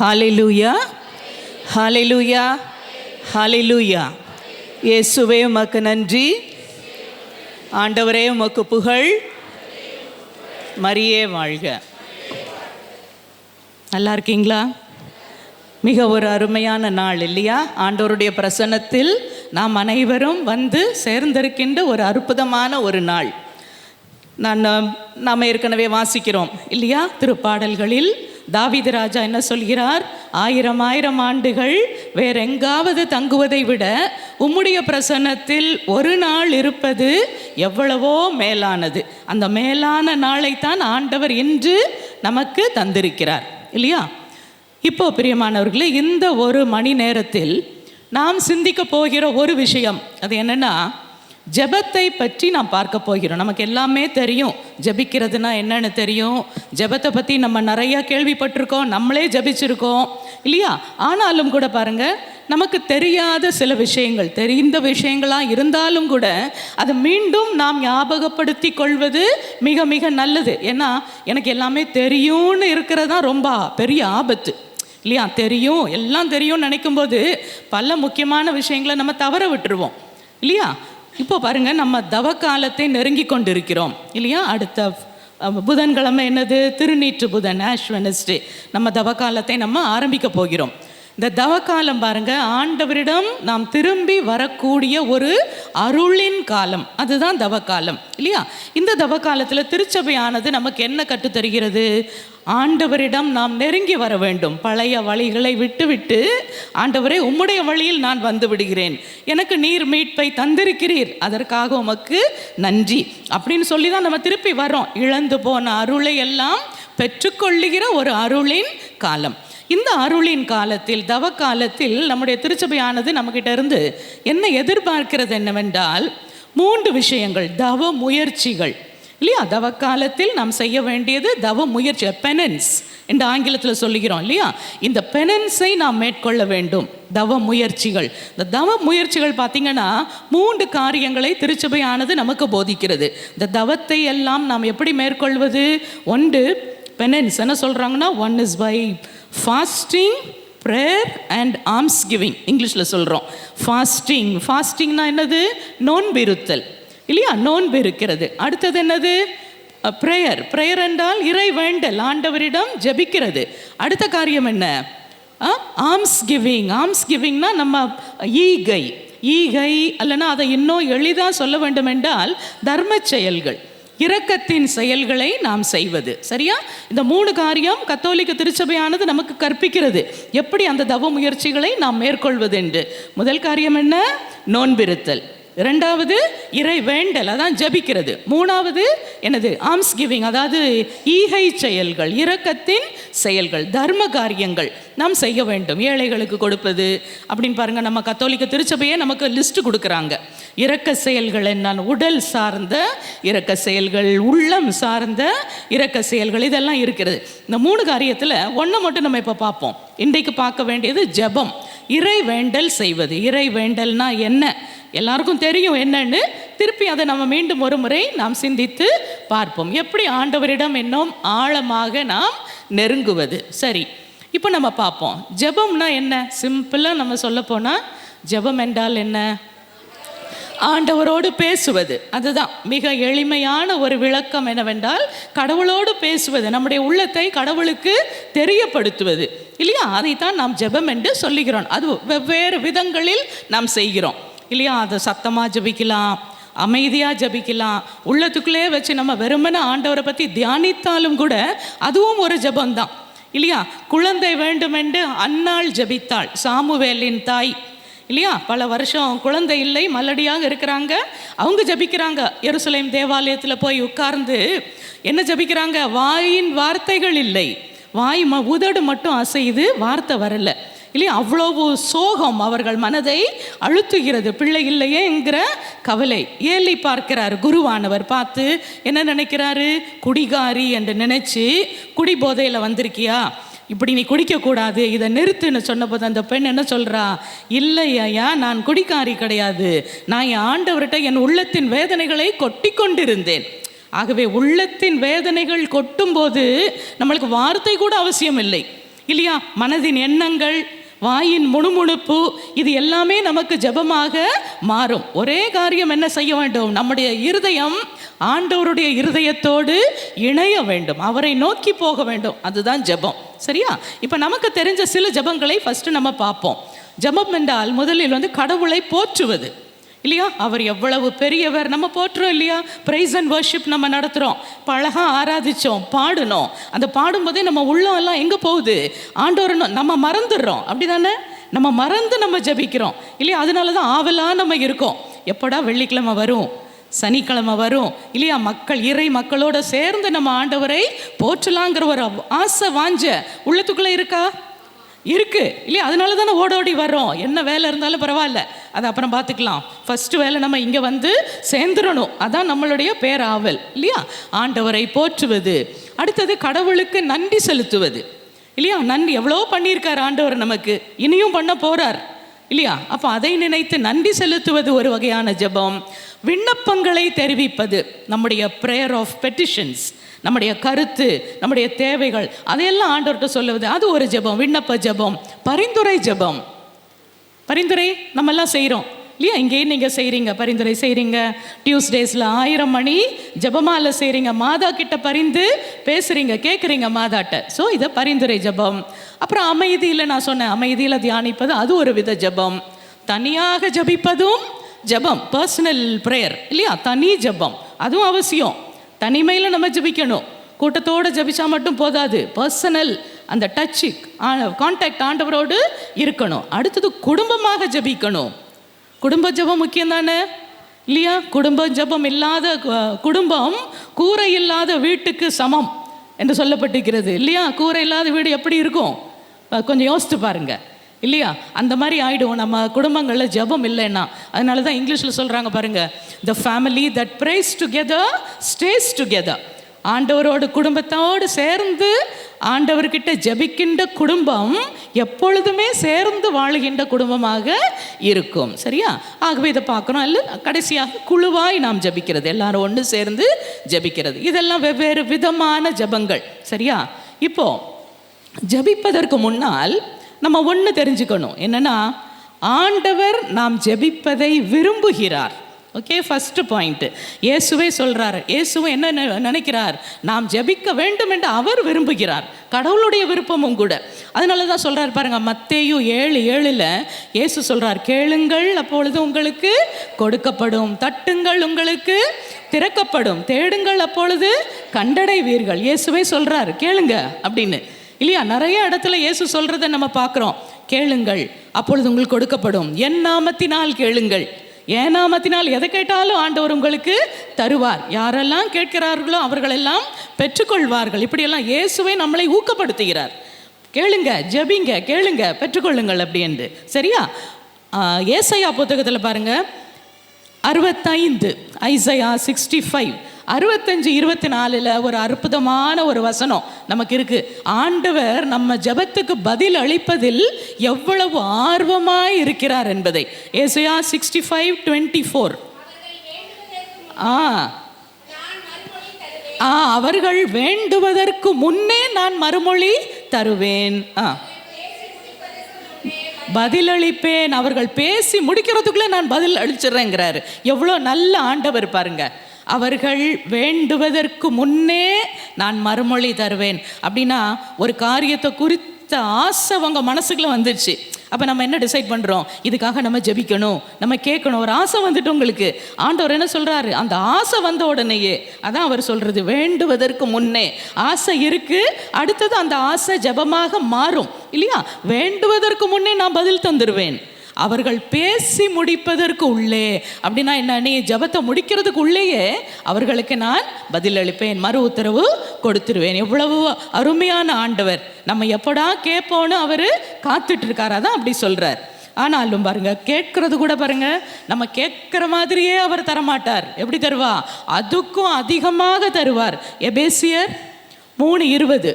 ஹல்லேலூயா, ஹல்லேலூயா, ஹல்லேலூயா. இயேசுவே உமக்கு நன்றி, ஆண்டவரே உமக்கு புகழ், மரியே வாழ்க. நல்லா இருக்கீங்களா? மிக ஒரு அருமையான நாள் இல்லையா? ஆண்டவருடைய பிரசன்னத்தில் நாம் அனைவரும் வந்து சேர்ந்திருக்கின்ற ஒரு அற்புதமான ஒரு நாள். நாம் ஏற்கனவே வாசிக்கிறோம் இல்லையா? திருப்பாடல்களில் தாவீது ராஜா என்ன சொல்கிறார்? 1000 ஆண்டுகள் வேற எங்காவது தங்குவதை விட உம்முடைய பிரசன்னத்தில் ஒரு நாள் இருப்பது எவ்வளவோ மேலானது. அந்த மேலான நாளைத்தான் ஆண்டவர் இன்று நமக்கு தந்திருக்கிறார் இல்லையா? இப்போ பிரியமானவர்களே, இந்த ஒரு மணி நேரத்தில் நாம் சிந்திக்க போகிற ஒரு விஷயம் அது என்னன்னா, ஜெபத்தை பற்றி நாம் பார்க்க போகிறோம். நமக்கு எல்லாமே தெரியும், ஜெபிக்கிறதுனா என்னன்னு தெரியும். ஜெபத்தை பற்றி நம்ம நிறையா கேள்விப்பட்டிருக்கோம், நம்மளே ஜெபிச்சிருக்கோம் இல்லையா? ஆனாலும் கூட பாருங்க, நமக்கு தெரியாத சில விஷயங்கள், தெரிந்த விஷயங்களாக இருந்தாலும் கூட அதை மீண்டும் நாம் ஞாபகப்படுத்தி கொள்வது மிக மிக நல்லது. ஏன்னா எனக்கு எல்லாமே தெரியும்னு இருக்கிறதா ரொம்ப பெரிய ஆபத்து இல்லையா? தெரியும், எல்லாம் தெரியும்னு நினைக்கும்போது பல முக்கியமான விஷயங்களை நம்ம தவற விட்டுருவோம் இல்லையா? இப்போ பாருங்க, நம்ம தவக்காலத்தை நெருங்கி கொண்டிருக்கிறோம் இல்லையா? அடுத்த புதன்கிழமை என்னது? திருநீற்று புதன், ஆஷ் வெனஸ்டே. நம்ம தவக்காலத்தை நம்ம ஆரம்பிக்க போகிறோம். இந்த தவக்காலம் பாருங்க, ஆண்டவரிடம் நாம் திரும்பி வரக்கூடிய ஒரு அருளின் காலம், அதுதான் தவக்காலம் இல்லையா? இந்த தவக்காலத்தில் திருச்சபையானது நமக்கு என்ன கற்றுத்தருகிறது? ஆண்டவரிடம் நாம் நெருங்கி வர வேண்டும். பழைய வழிகளை விட்டு ஆண்டவரே உம்முடைய வழியில் நான் வந்து விடுகிறேன், எனக்கு நீர் மீட்பை தந்திருக்கிறீர், அதற்காக உமக்கு நன்றி அப்படின்னு சொல்லி தான் நம்ம திருப்பி வரோம். இழந்து போன அருளை எல்லாம் பெற்றுக்கொள்ளுகிற ஒரு அருளின் காலம். இந்த அருளின் காலத்தில், தவக்காலத்தில் நம்முடைய திருச்சபையானது நம்மகிட்ட இருந்து என்ன எதிர்பார்க்கிறது என்னவென்றால் 3 விஷயங்கள். தவ முயற்சிகள் இல்லையா? தவக்காலத்தில் நாம் செய்ய வேண்டியது தவ முயற்சி, பெனன்ஸ் என்று ஆங்கிலத்தில் சொல்லுகிறோம் இல்லையா? இந்த பெனன்ஸை நாம் மேற்கொள்ள வேண்டும். தவ முயற்சிகள். இந்த தவ முயற்சிகள் பார்த்தீங்கன்னா 3 காரியங்களை திருச்சபையானது நமக்கு போதிக்கிறது. இந்த தவத்தை எல்லாம் நாம் எப்படி மேற்கொள்வது? ஒன்று பெனன்ஸ், என்ன சொல்கிறாங்கன்னா, one is by fasting, prayer and alms giving. இங்கிலீஷில் சொல்கிறோம் ஃபாஸ்டிங். ஃபாஸ்டிங்னா என்னது? நோன்பு இருத்தல் இல்லையா? நோன்பு இருக்கிறது. அடுத்தது என்னது? ப்ரேயர். ப்ரேயர் என்றால் இறை வேண்டல், ஆண்டவரிடம் ஜெபிக்கிறது. அடுத்த காரியம் என்ன? Alms giving. ஆல்ம்ஸ் கிவிங்னா நம்ம ஈகை அல்லனா அதை இன்னும் எளிதாக சொல்ல வேண்டும் என்றால் தர்ம செயல்கள், இரக்கத்தின் செயல்களை நாம் செய்வது. சரியா? இந்த 3 காரியம் கத்தோலிக்க திருச்சபையானது நமக்கு கற்பிக்கிறது, எப்படி அந்த தவ முயற்சிகளை நாம் மேற்கொள்வது என்று. முதல் காரியம் என்ன? நோன்பிருத்தல். 2வது இறை வேண்டல், அதான் ஜபிக்கிறது. 3வது என்னது? ஆல்ம்ஸ் கிவிங், அதாவது ஈகை செயல்கள், இரக்கத்தின் செயல்கள், தர்ம காரியங்கள் நாம் செய்ய வேண்டும். ஏழைகளுக்கு கொடுப்பது அப்படின்னு பாருங்க, நம்ம கத்தோலிக்க திருச்சபையே நமக்கு லிஸ்ட் கொடுக்குறாங்க. இரக்க செயல்கள் என்ன? உடல் சார்ந்த இரக்க செயல்கள், உள்ளம் சார்ந்த இரக்க செயல்கள், இதெல்லாம் இருக்கிறது. இந்த 3 காரியத்தில் ஒன்றை மட்டும் நம்ம இப்போ பார்ப்போம். இன்றைக்கு பார்க்க வேண்டியது ஜெபம், இறை வேண்டல் செய்வது. இறை வேண்டல்னா என்ன? எல்லாருக்கும் தெரியும் என்னன்னு. திருப்பி அதை நம்ம மீண்டும் ஒரு முறை நாம் சிந்தித்து பார்ப்போம், எப்படி ஆண்டவரிடம் இன்னும் ஆழமாக நாம் நெருங்குவது. சரி, இப்போ நம்ம பார்ப்போம் ஜெபம்னா என்ன. சிம்பிளாக நம்ம சொல்ல போனால் ஜெபம் என்றால் என்ன? ஆண்டவரோடு பேசுவது. அதுதான் மிக எளிமையான ஒரு விளக்கம். என்னவென்றால் கடவுளோடு பேசுவது, நம்முடைய உள்ளத்தை கடவுளுக்கு தெரியப்படுத்துவது இல்லையா? அதைத்தான் நாம் ஜெபம் என்று சொல்லுகிறோம். அது வெவ்வேறு விதங்களில் நாம் செய்கிறோம் இல்லையா? அதை சத்தமாக ஜபிக்கலாம், அமைதியாக ஜபிக்கலாம், உள்ளத்துக்குள்ளே வச்சு நம்ம வெறுமனே ஆண்டவரை பற்றி தியானித்தாலும் கூட அதுவும் ஒரு ஜபம்தான் இல்லையா? குழந்தை வேண்டுமென்று அன்னாள் ஜபித்தாள், சாமுவேலின் தாய் இல்லையா? பல வருஷம் குழந்தை இல்லை, மல்லடியாக இருக்கிறாங்க. அவங்க ஜபிக்கிறாங்க. எருசலேம் தேவாலயத்தில் போய் உட்கார்ந்து என்ன ஜபிக்கிறாங்க? வாயின் வார்த்தைகள் இல்லை, வாய் உதடு மட்டும் அசையுது, வார்த்தை வரல இல்லையா? அவ்வளவு சோகம் அவர்கள் மனதை அழுத்துகிறது. பிள்ளை இல்லையே என்கிற கவலை. ஏலி பார்க்கிறார், குருவானவர் பார்த்து என்ன நினைக்கிறாரு? குடிகாரி என்று நினைச்சு, குடி போதையில் வந்திருக்கியா, இப்படி நீ குடிக்கக்கூடாது, இதை நிறுத்துன்னு சொன்னபோது அந்த பெண் என்ன சொல்கிறா? இல்லையா, நான் குடிக்காரி கிடையாது, நான் என் ஆண்டவர்கிட்ட என் உள்ளத்தின் வேதனைகளை கொட்டி கொண்டிருந்தேன். ஆகவே உள்ளத்தின் வேதனைகள் கொட்டும் போது நம்மளுக்கு வார்த்தை கூட அவசியம் இல்லை இல்லையா? மனதின் எண்ணங்கள், வாயின் முணுமுணுப்பு, இது எல்லாமே நமக்கு ஜெபமாக மாறும். ஒரே காரியம் என்ன செய்ய வேண்டும்? நம்முடைய இருதயம் ஆண்டவருடைய இருதயத்தோடு இணைய வேண்டும், அவரை நோக்கி போக வேண்டும். அதுதான் ஜெபம். சரியா? இப்போ நமக்கு தெரிஞ்ச சில ஜெபங்களை ஃபர்ஸ்ட் நம்ம பார்ப்போம். ஜெபம் என்றால் முதலில் கடவுளை போற்றுவது, இல்லையா? அவர் எவ்வளவு பெரியவர் நம்ம போற்றுறோம், இல்லையா? பிரைஸ் அண்ட் வர்ஷிப் நம்ம நடத்துகிறோம், இப்போ அழகாக ஆராதிச்சோம், பாடினோம். அந்த பாடும்போதே நம்ம உள்ளம் எல்லாம் எங்கே போகுது? ஆண்டவர் நம்ம மறந்துடுறோம், அப்படி தானே? நம்ம மறந்து நம்ம ஜெபிக்கிறோம், இல்லையா? அதனால தான் ஆவலாக நம்ம இருக்கோம், எப்படா வெள்ளிக்கிழமை வரும், சனிக்கிழமை வரும், இல்லையா? இறை மக்களோட சேர்ந்து நம்ம ஆண்டவரை போற்றலாங்கிற ஒரு ஆசை வாஞ்ச உள்ளத்துக்குள்ளே இருக்கா? இருக்கு, இல்லையா? அதனால தானே ஓடோடி வர்றோம். என்ன வேலை இருந்தாலும் பரவாயில்ல, அதை அப்புறம் பார்த்துக்கலாம், ஃபர்ஸ்ட் வேலை நம்ம இங்கே சேர்ந்துடணும். அதான் நம்மளுடைய பேராவல், இல்லையா? ஆண்டவரை போற்றுவது. அடுத்தது கடவுளுக்கு நன்றி செலுத்துவது, இல்லையா? நன்றி எவ்வளோ பண்ணியிருக்கார் ஆண்டவர், நமக்கு இனியும் பண்ண போறார், இல்லையா? அப்போ அதை நினைத்து நன்றி செலுத்துவது ஒரு வகையான ஜெபம். விண்ணப்பங்களை தெரிவிப்பது, நம்முடைய ப்ரேயர் ஆஃப் பெட்டிஷன்ஸ், நம்முடைய கருத்து, நம்முடைய தேவைகள், அதையெல்லாம் ஆண்டவர்கிட்ட சொல்லுவது, அது ஒரு ஜெபம், விண்ணப்ப ஜெபம். பரிந்துரை ஜெபம், பரிந்துரை நம்ம எல்லாம் செய்கிறோம், இல்லையா? இங்கேயும் நீங்கள் செய்கிறீங்க, பரிந்துரை செய்கிறீங்க. டியூஸ்டேஸில் 1000 மணி ஜெபமால செய்கிறீங்க, மாதா கிட்ட பரிந்து பேசுகிறீங்க, கேட்குறீங்க மாதாட்ட. ஸோ இதை பரிந்துரை ஜெபம். அப்புறம் அமைதியில் நான் சொன்னேன், அமைதியில் தியானிப்பது, அது ஒரு வித ஜெபம். தனியாக ஜெபிப்பதும் ஜெபம், பர்சனல் ப்ரேயர், இல்லையா? தனி ஜெபம், அதுவும் அவசியம். தனிமையில் நம்ம ஜெபிக்கணும், கூட்டத்தோடு ஜெபிச்சா மட்டும் போதாது, பர்சனல் அந்த டச்சு கான்டாக்ட் ஆண்டவரோடு இருக்கணும். அடுத்தது குடும்பமாக ஜெபிக்கணும். குடும்ப ஜெபம் முக்கியம் தானே, இல்லையா? குடும்ப ஜெபம் இல்லாத குடும்பம் கூரை இல்லாத வீட்டுக்கு சமம் என்று சொல்லப்பட்டிருக்கிறது, இல்லையா? கூரை இல்லாத வீடு எப்படி இருக்கும்? கொஞ்சம் யோசித்து பாருங்க, இல்லையா? அந்த மாதிரி ஆகிடும் நம்ம குடும்பங்களில் ஜெபம் இல்லைன்னா. அதனால தான் இங்கிலீஷில் சொல்கிறாங்க பாருங்க, the family that prays together stay together. ஆண்டவரோடு குடும்பத்தோடு சேர்ந்து ஆண்டவர்கிட்ட ஜெபிக்கின்ற குடும்பம் எப்பொழுதுமே சேர்ந்து வாழுகின்ற குடும்பமாக இருக்கும். சரியா? ஆகவே இதை பார்க்கணும். அல்ல கடைசியாக குழுவாய் நாம் ஜெபிக்கிறது, எல்லாரும் ஒன்று சேர்ந்து ஜெபிக்கிறது. இதெல்லாம் வெவ்வேறு விதமான ஜெபங்கள். சரியா? இப்போ ஜெபிப்பதற்கு முன்னால் நம்ம ஒன்று தெரிஞ்சுக்கணும், என்னன்னா ஆண்டவர் நாம் ஜெபிப்பதை விரும்புகிறார். Okay, first point. இயேசுவே சொல்றாரு, இயேசுவே என்ன நினைக்கிறார்? நாம் ஜெபிக்க வேண்டும் என்று அவர் விரும்புகிறார், கடவுளுடைய விருப்பமும் கூட. அதனால தான் சொல்றாரு பாருங்க, மத்தேயு 7:7 இயேசு சொல்றார், கேளுங்கள் அப்பொழுது உங்களுக்கு கொடுக்கப்படும், தட்டுங்கள் உங்களுக்கு திறக்கப்படும், தேடுங்கள் அப்பொழுது கண்டடைவீர்கள். இயேசுவே சொல்றாரு கேளுங்க அப்படின்னு, இல்லையா? நிறைய இடத்துல இயேசு சொல்றதை நம்ம பார்க்குறோம். கேளுங்கள் அப்பொழுது உங்களுக்கு கொடுக்கப்படும், என் நாமத்தினால் கேளுங்கள். என் நாமத்தினால் எதை கேட்டாலும் ஆண்டவர் உங்களுக்கு தருவார். யாரெல்லாம் கேட்கிறார்களோ அவர்களெல்லாம் பெற்றுக்கொள்வார்கள். இப்படியெல்லாம் இயேசுவே நம்மளை ஊக்கப்படுத்துகிறார். கேளுங்க, ஜெபிங்க, கேளுங்க, பெற்றுக்கொள்ளுங்கள் அப்படி என்று. சரியா? ஏசாயா புத்தகத்தில் பாருங்க 65, ஐசையா 65 65:24 ஒரு அற்புதமான ஒரு வசனம் நமக்கு இருக்கு. ஆண்டவர் நம்ம ஜெபத்துக்கு பதில் அளிப்பதில் எவ்வளவு ஆர்வமாய் இருக்கிறார் என்பதை. ஏசாயா 65:24. அவர்கள் வேண்டுவதற்கு முன்னே நான் மறுமொழி தருவேன், பதிலளிப்பேன். அவர்கள் பேசி முடிக்கிறதுக்குள்ளே நான் பதில் அளிச்சிடுறேங்கிறாரு. எவ்வளோ நல்ல ஆண்டவர் பாருங்க. அவர்கள் வேண்டுவதற்கு முன்னே நான் மறுமொழி தருவேன். அப்படின்னா ஒரு காரியத்தை குறித்த ஆசை உங்க மனசுக்குள்ள வந்துடுச்சு. அப்போ நம்ம என்ன டிசைட் பண்ணுறோம்? இதுக்காக நம்ம ஜெபிக்கணும், நம்ம கேட்கணும். ஒரு ஆசை வந்துட்டு உங்களுக்கு ஆண்டவர் என்ன சொல்கிறாரு? அந்த ஆசை வந்த உடனேயே, அதான் அவர் சொல்கிறது, வேண்டுவதற்கு முன்னே ஆசை இருக்குது, அடுத்தது அந்த ஆசை ஜெபமாக மாறும், இல்லையா? வேண்டுவதற்கு முன்னே நான் பதில் தந்துடுவேன். அவர்கள் பேசி முடிப்பதற்கு உள்ளே, அப்படின்னா என்ன? நீ ஜெபத்தை முடிக்கிறதுக்கு உள்ளேயே அவர்களுக்கு நான் பதில் அளிப்பேன், மறு உத்தரவு கொடுத்துருவேன். எவ்வளவு அருமையான ஆண்டவர்! நம்ம எப்படா கேட்போன்னு அவர் காத்துட்டு இருக்காரு, அதான் அப்படி சொல்றார். ஆனாலும் பாருங்க, கேட்கறது கூட பாருங்க, நம்ம கேட்கிற மாதிரியே அவர் தரமாட்டார். எப்படி தருவா? அதுக்கும் அதிகமாக தருவார். எபேசியர் 3:20,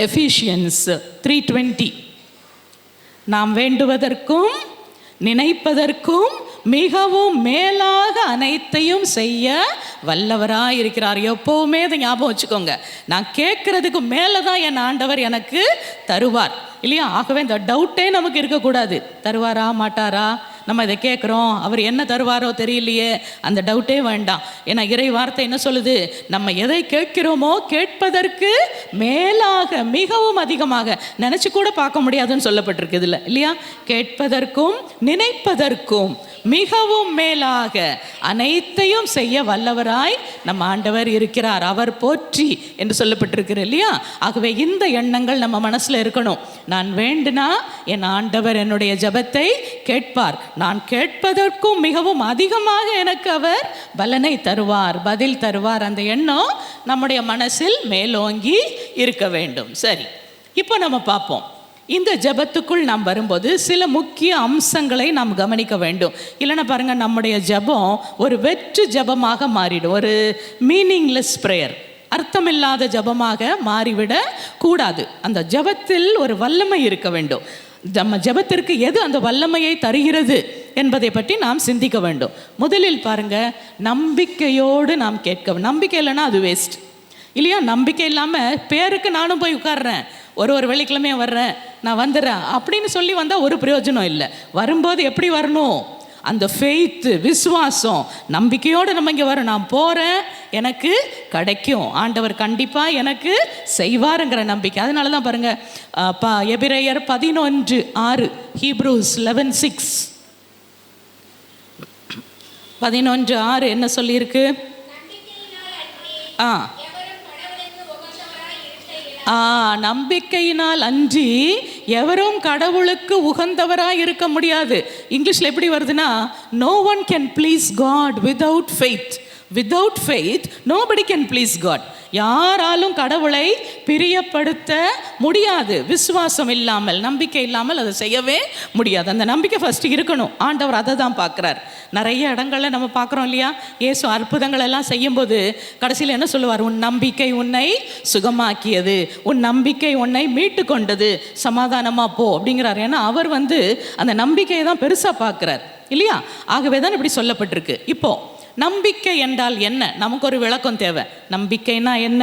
எஃபிஷியன்ஸ் 3:20. நாம் வேண்டுவதற்கும் நினைப்பதற்கும் மிகவும் மேலாக அனைத்தையும் செய்ய வல்லவராய் இருக்கிறார். எப்போவுமே அதை ஞாபகம் வச்சுக்கோங்க. நான் கேட்கறதுக்கு மேலே தான் என் ஆண்டவர் எனக்கு தருவார் இல்லையா? ஆகவே இந்த டவுட்டே நமக்கு இருக்கக்கூடாது. தருவாரா மாட்டாரா, நம்ம இதை கேட்குறோம், அவர் என்ன தருவாரோ தெரியலையே, அந்த டவுட்டே வேண்டாம். ஏன்னா இறை வார்த்தை என்ன சொல்லுது? நம்ம எதை கேட்கிறோமோ கேட்பதற்கு மேலாக மிகவும் அதிகமாக, நினச்சி கூட பார்க்க முடியாதுன்னு சொல்லப்பட்டிருக்கு இதில் இல்லையா? கேட்பதற்கும் நினைப்பதற்கும் மிகவும் மேலாக அனைத்தையும் செய்ய வல்லவராய் நம்ம ஆண்டவர் இருக்கிறார். அவர் போற்றி என்று சொல்லப்பட்டிருக்கிறது இல்லையா? ஆகவே இந்த எண்ணங்கள் நம்ம மனசில் இருக்கணும். நான் வேண்டுனா என் ஆண்டவர் என்னுடைய ஜெபத்தை கேட்பார். நான் கேட்பதற்கும் மிகவும் அதிகமாக எனக்கு அவர் பலனை தருவார், பதில் தருவார். அந்த எண்ணம் நம்முடைய மனசில் மேலோங்கி இருக்க வேண்டும். சரி, இப்போ நம்ம பார்ப்போம். இந்த ஜெபத்துக்குள் நாம் வரும்போது சில முக்கிய அம்சங்களை நாம் கவனிக்க வேண்டும். இல்லைன்னா பாருங்கள், நம்முடைய ஜெபம் ஒரு வெற்று ஜெபமாக மாறிடும், ஒரு மீனிங்லெஸ் ப்ரேயர், அர்த்தமில்லாத ஜெபமாக மாறிவிட கூடாது. அந்த ஜெபத்தில் ஒரு வல்லமை இருக்க வேண்டும். நம்ம ஜெபத்திற்கு எது அந்த வல்லமையை தருகிறது என்பதை பற்றி நாம் சிந்திக்க வேண்டும். முதலில் பாருங்க, நம்பிக்கையோடு நாம் கேட்க. நம்பிக்கை இல்லைன்னா அது வேஸ்ட் இல்லையா? நம்பிக்கை இல்லாமல் பேருக்கு நானும் போய் உட்கார்றேன், ஒரு வெள்ளிக்கிழமையும் வர்றேன், நான் வந்துடுறேன் அப்படின்னு சொல்லி வந்தால் ஒரு பிரயோஜனம் இல்லை. வரும்போது எப்படி வரணும்? அந்த ஃபெய்த்து, விசுவாசம், நம்பிக்கையோடு நம்ம இங்கே வரோம். நான் போகிறேன், எனக்கு கிடைக்கும், ஆண்டவர் கண்டிப்பாக எனக்கு செய்வாருங்கிற நம்பிக்கை. அதனால தான் பாருங்கள், எபிரேயர் 11:6, ஹீப்ரூஸ் 11:6, 11:6 என்ன சொல்லியிருக்கு? நம்பிக்கையினால் அன்றி எவரும் கடவுளுக்கு உகந்தவராய் இருக்க முடியாது. இங்கிலீஷ்ல எப்படி வருதுன்னா, no one can please God without faith. Without faith nobody can please God. யாராலும் கடவுளை பிரியப்படுத்த முடியாது. விசுவாசம் இல்லாமல், நம்பிக்கை இல்லாமல் அதை செய்யவே முடியாது. அந்த நம்பிக்கை ஃபர்ஸ்ட் இருக்கணும். ஆண்டவர் அதை தான் பார்க்குறார். நிறைய இடங்கள்ல நம்ம பார்க்குறோம் இல்லையா? இயேசு அற்புதங்கள் எல்லாம் செய்யும்போது கடைசியில் என்ன சொல்லுவார்? உன் நம்பிக்கை உன்னை சுகமாக்கியது, உன் நம்பிக்கை உன்னை மீட்டு கொண்டது, சமாதானமாக போ அப்படிங்கிறார். ஏன்னா அவர் அந்த நம்பிக்கையை தான் பெருசாக பார்க்குறார் இல்லையா? ஆகவே தான் இப்படி சொல்லப்பட்டிருக்கு. இப்போ நம்பிக்கை என்றால் என்ன? நமக்கு ஒரு விளக்கம் தேவை. நம்பிக்கைனா என்ன?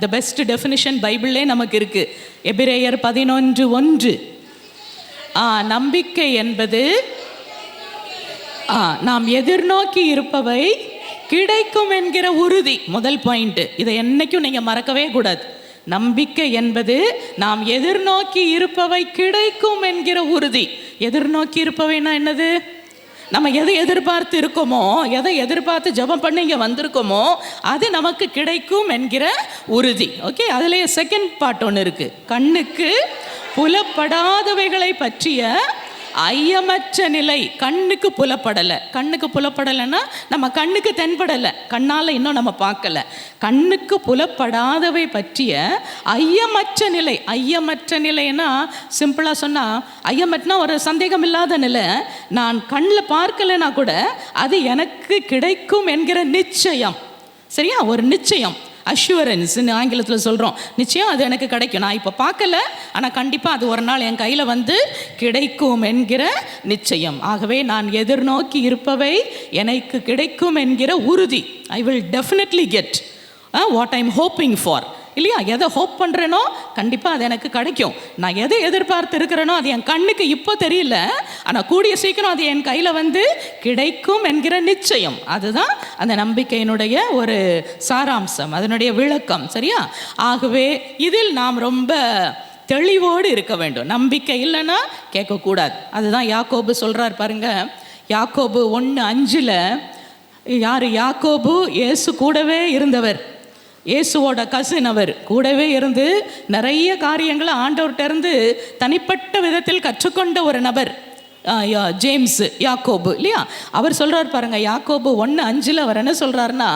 த பெஸ்ட் டெஃபினிஷன் பைபிள்லே நமக்கு இருக்கு. எபிரேயர் 11:1. நம்பிக்கை என்பது நாம் எதிர்நோக்கி இருப்பவை கிடைக்கும் என்கிற உறுதி. முதல் பாயிண்ட், இதை என்னைக்கும் நீங்க மறக்கவே கூடாது. நம்பிக்கை என்பது நாம் எதிர்நோக்கி இருப்பவை கிடைக்கும் என்கிற உறுதி. எதிர்நோக்கி இருப்பவைன்னா என்னது? நம்ம எதை எதிர்பார்த்து இருக்கோமோ, எதை எதிர்பார்த்து ஜெபம் பண்ணி இங்கே வந்திருக்கோமோ அது நமக்கு கிடைக்கும் என்கிற உறுதி. ஓகே, அதுலேயே செகண்ட் பார்ட் ஒன்று இருக்கு. கண்ணுக்கு புலப்படாதவைகளை பற்றிய ஐயமற்ற நிலை. கண்ணுக்கு புலப்படலை. கண்ணுக்கு புலப்படலைன்னா நம்ம கண்ணுக்கு தென்படலை, கண்ணால் இன்னும் நம்ம பார்க்கல. கண்ணுக்கு புலப்படாதவை பற்றிய ஐயமற்ற நிலை. ஐயமற்ற நிலைன்னா சிம்பிளாக சொன்னால், ஐயமற்றனா ஒரு சந்தேகம் இல்லாத நிலை. நான் கண்ணில் பார்க்கலைன்னா கூட அது எனக்கு கிடைக்கும் என்கிற நிச்சயம். சரியா? ஒரு நிச்சயம், அஷ்யூரன்ஸ் ஆங்கிலத்தில் சொல்கிறோம். நிச்சயம் அது எனக்கு கிடைக்கும். நான் இப்போ பார்க்கல, ஆனால் கண்டிப்பாக அது ஒரு நாள் என் கையில் கிடைக்கும் என்கிற நிச்சயம். ஆகவே நான் எதிர்நோக்கி இருப்பவை எனக்கு கிடைக்கும் என்கிற உறுதி. I will definitely get what I am hoping for இல்லையா? எதை ஹோப் பண்ணுறேனோ கண்டிப்பாக அது எனக்கு கிடைக்கும். நான் எதை எதிர்பார்த்து இருக்கிறேனோ அது என் கண்ணுக்கு இப்போ தெரியல, ஆனால் கூடிய சீக்கிரம் அது என் கையில் கிடைக்கும் என்கிற நிச்சயம். அதுதான் அந்த நம்பிக்கையினுடைய ஒரு சாராம்சம், அதனுடைய விளக்கம். சரியா? ஆகவே இதில் நாம் ரொம்ப தெளிவோடு இருக்க வேண்டும். நம்பிக்கை இல்லைன்னா கேட்கக்கூடாது. அதுதான் யாக்கோபு சொல்கிறார் பாருங்க. யாக்கோபு 1:5 யார்? யாக்கோபு இயேசு கூடவே இருந்தவர், இயேசுவோட கசின். அவர் கூடவே இருந்து நிறைய காரியங்களை ஆண்டவர்கிட்ட இருந்து தனிப்பட்ட விதத்தில் கற்றுக்கொண்ட ஒரு நபர் ஜேம்ஸ், யாக்கோபு இல்லையா? அவர் சொல்றார் பாருங்க, யாக்கோபு 1:5 அவர் என்ன சொல்றாருன்னா,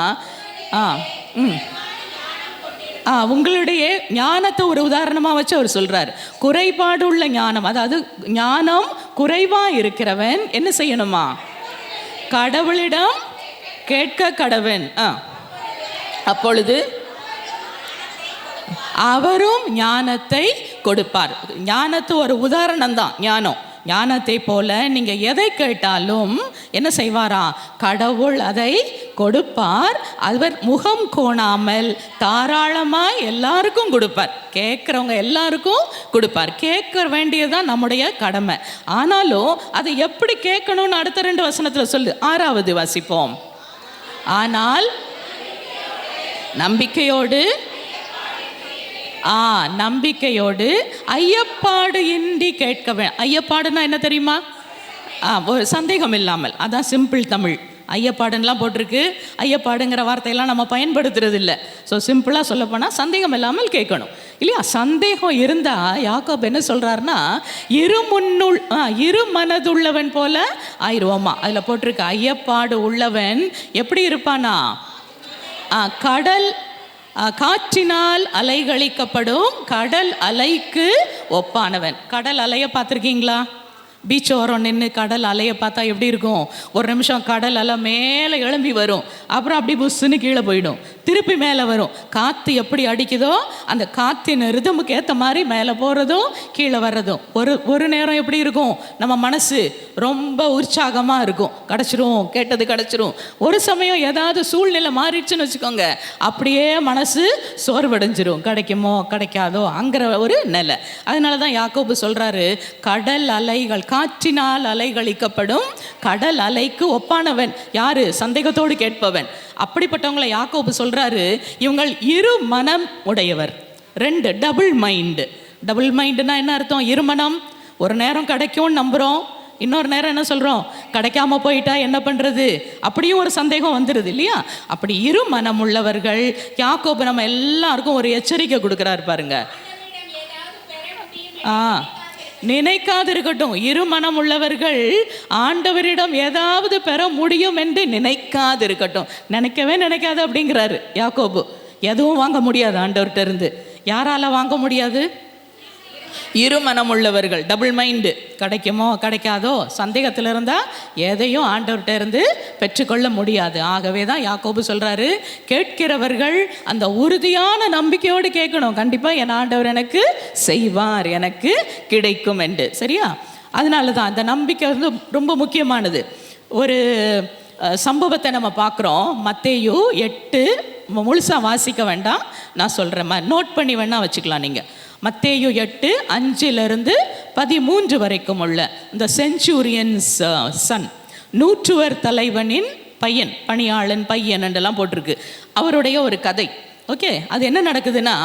உங்களுடைய ஞானத்தை ஒரு உதாரணமாக வச்சு அவர் சொல்றார். குறைபாடு உள்ள ஞானம், அதாவது ஞானம் குறைவா இருக்கிறவன் என்ன செய்யணுமா? கடவுளிடம் கேட்க கடவன். அப்பொழுது அவரும் ஞானத்தை கொடுப்பார். ஞானத்து ஒரு உதாரணம் தான் ஞானம். ஞானத்தை போல நீங்கள் எதை கேட்டாலும் என்ன செய்வாரா? கடவுள் அதை கொடுப்பார். அவர் முகம் கோணாமல் தாராளமாக எல்லாருக்கும் கொடுப்பார். கேட்குறவங்க எல்லாருக்கும் கொடுப்பார். கேட்க வேண்டியதுதான் நம்முடைய கடமை. ஆனாலும் அதை எப்படி கேட்கணும்னு அடுத்த 2 வசனத்தில் சொல்லு. 6வது வாசிப்போம். ஆனால் நம்பிக்கையோடு நம்பிக்கையோடு ஐயப்பாடு இன்றி கேட்க ஐயப்பாடுன்னா என்ன தெரியுமா? ஒரு சந்தேகம் இல்லாமல். அதான் சிம்பிள் தமிழ். ஐயப்பாடுன்னெலாம் போட்டிருக்கு. ஐயப்பாடுங்கிற வார்த்தையெல்லாம் நம்ம பயன்படுத்துறது இல்லை. ஸோ சிம்பிளாக சொல்லப்போனால் சந்தேகம் இல்லாமல் கேட்கணும் இல்லையா? சந்தேகம் இருந்தால் யாக்கோபு என்ன சொல்கிறாருன்னா, இரு மனதுள்ளவன் போல ஆயிடுவோமா. அதில் போட்டிருக்கு ஐயப்பாடு உள்ளவன் எப்படி இருப்பானா? கடல் காற்றினால் அலைகளிக்கப்படும் கடல் அலைக்கு ஒப்பானவன். கடல் அலையை பார்த்துருக்கீங்களா? பீச் ஓரம் நின்று கடல் அலையை பார்த்தா எப்படி இருக்கும்? ஒரு நிமிஷம் கடல் அலை மேலே எழும்பி வரும், அப்புறம் அப்படி புஷ்ஷுன்னு கீழே போயிடும், திருப்பி மேலே வரும். காற்று எப்படி அடிக்குதோ அந்த காற்றின் ரிதமுக்கு ஏற்ற மாதிரி மேலே போகிறதும் கீழே வர்றதும். ஒரு நேரம் எப்படி இருக்கும்? நம்ம மனசு ரொம்ப உற்சாகமாக இருக்கும், கிடச்சிரும், கேட்டது கிடச்சிரும். ஒரு சமயம் ஏதாவது சூழ்நிலை மாறிடுச்சுன்னு வச்சுக்கோங்க, அப்படியே மனசு சோர்வடைஞ்சிரும், கிடைக்குமோ கிடைக்காதோ அங்கிற ஒரு நிலை. அதனால தான் யாக்கோபு சொல்கிறாரு, கடல் அலைகள் காற்றினால் அலைகளிக்கப்படும் கடல் அலைக்கு ஒப்பானவன் யாரு? சந்தேகத்தோடு கேட்பவன். அப்படிப்பட்டவங்களை யாக்கோபு சொல்றாரு, இவங்கள் இரு மனம் உடையவர். 2 டபுள் மைண்டு. டபுள் மைண்டுனா என்ன அர்த்தம்? இருமனம். ஒரு நேரம் கிடைக்கும்னு நம்புகிறோம், இன்னொரு நேரம் என்ன சொல்கிறோம்? கிடைக்காம போயிட்டா என்ன பண்ணுறது? அப்படியும் ஒரு சந்தேகம் வந்துடுது இல்லையா? அப்படி இரு மனம் உள்ளவர்கள். யாக்கோபு நம்ம எல்லாருக்கும் ஒரு எச்சரிக்கை கொடுக்குறாரு பாருங்க. நினைக்காது இருக்கட்டும். இரு மனம் உள்ளவர்கள் ஆண்டவரிடம் ஏதாவது பெற முடியும் என்று நினைக்காது இருக்கட்டும். நினைக்காது அப்படிங்கிறாரு யாக்கோபு. எதுவும் வாங்க முடியாது ஆண்டவர்கிட்ட இருந்து. யாரால வாங்க முடியாது? இரு மனம் உள்ளவர்கள், டபுள் மைண்டு. கிடைக்குமோ கிடைக்காதோ சந்தேகத்தில் இருந்தால் எதையும் ஆண்டவர்கிட்ட இருந்து பெற்றுக்கொள்ள முடியாது. ஆகவே தான் யாக்கோபு சொல்கிறாரு, கேட்கிறவர்கள் அந்த உறுதியான நம்பிக்கையோடு கேட்கணும். கண்டிப்பாக என் ஆண்டவர் எனக்கு செய்வார், எனக்கு கிடைக்கும் என்று. சரியா? அதனால தான் அந்த நம்பிக்கை வந்து ரொம்ப முக்கியமானது. ஒரு சம்பவத்தை நம்ம பார்க்குறோம். மத்தேயு 8 முழுசாக வாசிக்க வேண்டாம், நான் சொல்கிறேன், நோட் பண்ணி வேணா வச்சுக்கலாம் நீங்கள். மத்தேயு 8:5-13 வரைக்கும் உள்ள இந்த சென்ச்சுரியன்ஸ் சன், நூற்றுவர் தலைவனின் பையன், பணியாளன் பையன் என்றெல்லாம் போட்டிருக்கு. அவருடைய ஒரு கதை. ஓகே, அது என்ன நடக்குதுன்னா,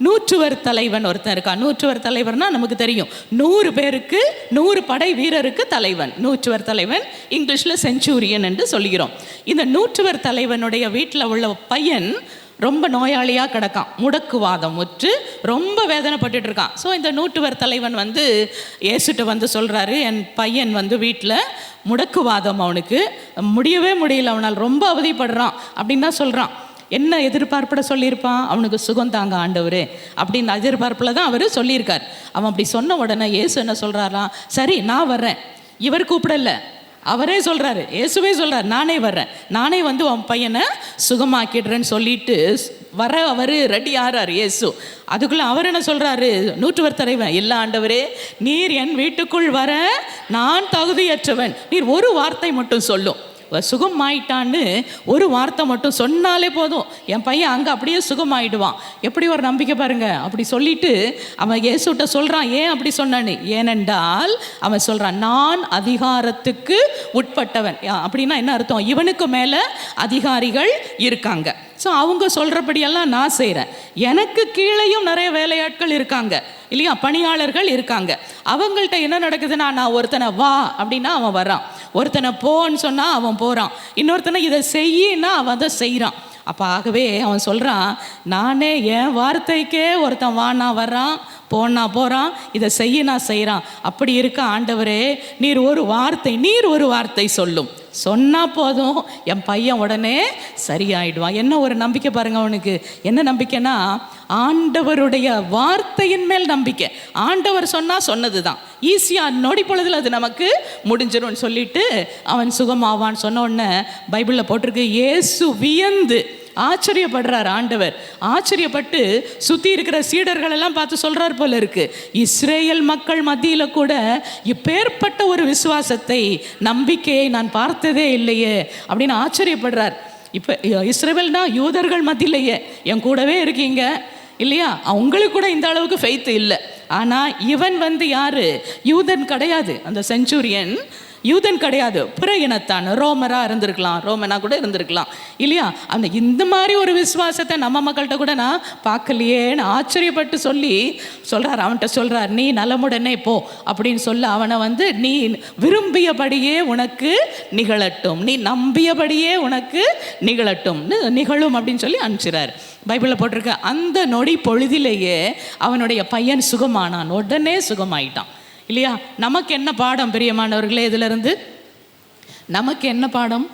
நூற்றுவர் தலைவன் ஒருத்தன் இருக்கான். நூற்றுவர் தலைவர்னா நமக்கு தெரியும், 100 பேருக்கு 100 படை வீரருக்கு தலைவன். நூற்றுவர் தலைவன், இங்கிலீஷில் சென்ச்சுரியன் என்று சொல்கிறோம். இந்த நூற்றுவர் தலைவனுடைய வீட்டில் உள்ள பையன் ரொம்ப நோயாளியாக கிடக்கான், முடக்குவாதம் முற்று ரொம்ப வேதனைப்பட்டு இருக்கான். ஸோ இந்த நூற்றுவர் தலைவன் வந்து இயேசுட்ட வந்து சொல்கிறாரு, என் பையன் வந்து வீட்டில் முடக்குவாதம், அவனுக்கு முடியவே முடியல, அவனால் ரொம்ப அவதிப்படுறான் அப்படின்னு தான் சொல்கிறான். என்ன எதிர்பார்ப்பிட சொல்லியிருப்பான்? அவனுக்கு சுகம் தாங்க ஆண்டவர் அப்படின்னு எதிர்பார்ப்பில் தான் அவர் சொல்லியிருக்கார். அவன் அப்படி சொன்ன உடனே இயேசு என்ன சொல்கிறாராம், சரி நான் வர்றேன். இவர் கூப்பிடல, அவரே சொல்கிறாரு, இயேசுவே சொல்கிறார், நானே வர்றேன், நானே வந்து உன் பையனை சுகமாக்கிடுறேன்னு சொல்லிட்டு அவர் ரெடி ஆகிறார் இயேசு. அதுக்குள்ளே அவர் என்ன சொல்கிறாரு, நூற்றுவர் தலைவன், இல்லை ஆண்டவரே, நீர் என் வீட்டுக்குள் வர நான் தகுதியற்றவன், நீர் ஒரு வார்த்தை மட்டும் சொல்லும், சுகமாயிட்டான்னு ஒரு வார்த்தை மட்டும் சொன்னாலே போதும், என் பையன் அங்கே அப்படியே சுகமாயிடுவான். எப்படி ஒரு நம்பிக்கை பாருங்க. அப்படி சொல்லிட்டு அவன் இயேசுட்ட சொல்கிறான், ஏன் அப்படி சொன்னான்னு. ஏனென்றால் அவன் சொல்கிறான், நான் அதிகாரத்துக்கு உட்பட்டவன். அப்படின்னா என்ன அர்த்தம்? இவனுக்கு மேலே அதிகாரிகள் இருக்காங்க. ஸோ அவங்க சொல்கிறபடியெல்லாம் நான் செய்கிறேன். எனக்கு கீழேயும் நிறைய வேலையாட்கள் இருக்காங்க இல்லையா, பணியாளர்கள் இருக்காங்க. அவங்கள்ட்ட என்ன நடக்குதுன்னா, நான் ஒருத்தனை வா அப்படின்னா அவன் வரான், ஒருத்தனை போன்னு சொன்னால் அவன் போகிறான், இன்னொருத்தனை இதை செய்யின்னா அவன் அதை செய்கிறான். அப்போ ஆகவே அவன் சொல்கிறான், நானே என் வார்த்தைக்கே ஒருத்தன் வானா வர்றான், போனா போகிறான், இதை செய்ய நான் செய்கிறான். அப்படி இருக்க ஆண்டவரே, நீர் ஒரு வார்த்தை சொல்லும், சொன்னால் போதும், என் பையன் உடனே சரியாயிடுவான். என்ன ஒரு நம்பிக்கை பாருங்க அவனுக்கு. என்ன நம்பிக்கைன்னா, ஆண்டவருடைய வார்த்தையின் மேல் நம்பிக்கை. ஆண்டவர் சொன்னால் சொன்னது தான் ஈஸியாக நொடி பொழுதில் அது நமக்கு முடிஞ்சிடும் சொல்லிட்டு அவன் சுகமாவான்னு சொன்ன உடனே பைபிளில் போட்டிருக்கு, இயேசு வியந்து ஆச்சரியப்படுறார் ஆண்டவர். ஆச்சரியப்பட்டு சுற்றி இருக்கிற சீடர்கள் எல்லாம் பார்த்து சொல்கிறார் போல இருக்கு, இஸ்ரேல் மக்கள் மத்தியில் கூட இப்பேற்பட்ட ஒரு விசுவாசத்தை, நம்பிக்கையை நான் பார்த்ததே இல்லையே அப்படின்னு ஆச்சரியப்படுறார். இப்போ இஸ்ரேல்னா யூதர்கள் மத்தியிலேயே என் கூடவே இருக்கீங்க இல்லையா, அவங்களுக்கு கூட இந்த அளவுக்கு ஃபெய்த் இல்லை. ஆனால் இவன் யாரு, யூதன் கிடையாது, அந்த செஞ்சுரியன் யூதன் கிடையாது, பிற இனத்தான், ரோமராக இருந்திருக்கலாம், ரோமனா கூட இருந்திருக்கலாம் இல்லையா. அந்த இந்த மாதிரி ஒரு விசுவாசத்தை நம்ம மக்கள்கிட்ட கூட நான் பார்க்கலையேன்னு ஆச்சரியப்பட்டு சொல்கிறார். அவன்கிட்ட சொல்கிறார், நீ நலமுடனே போ அப்படின்னு சொல்ல அவனை நீ விரும்பியபடியே உனக்கு நிகழட்டும், நீ நம்பியபடியே உனக்கு நிகழும் அப்படின்னு சொல்லி அனுப்பிச்சிறார். பைபிளில் போட்டிருக்க அந்த நொடி பொழுதிலேயே அவனுடைய பையன் சுகமானான், உடனே சுகமாயிட்டான் இல்லையா. நமக்கு என்ன பாடம் பிரியமானவர்களே, இதிலிருந்து நமக்கு என்ன பாடம்?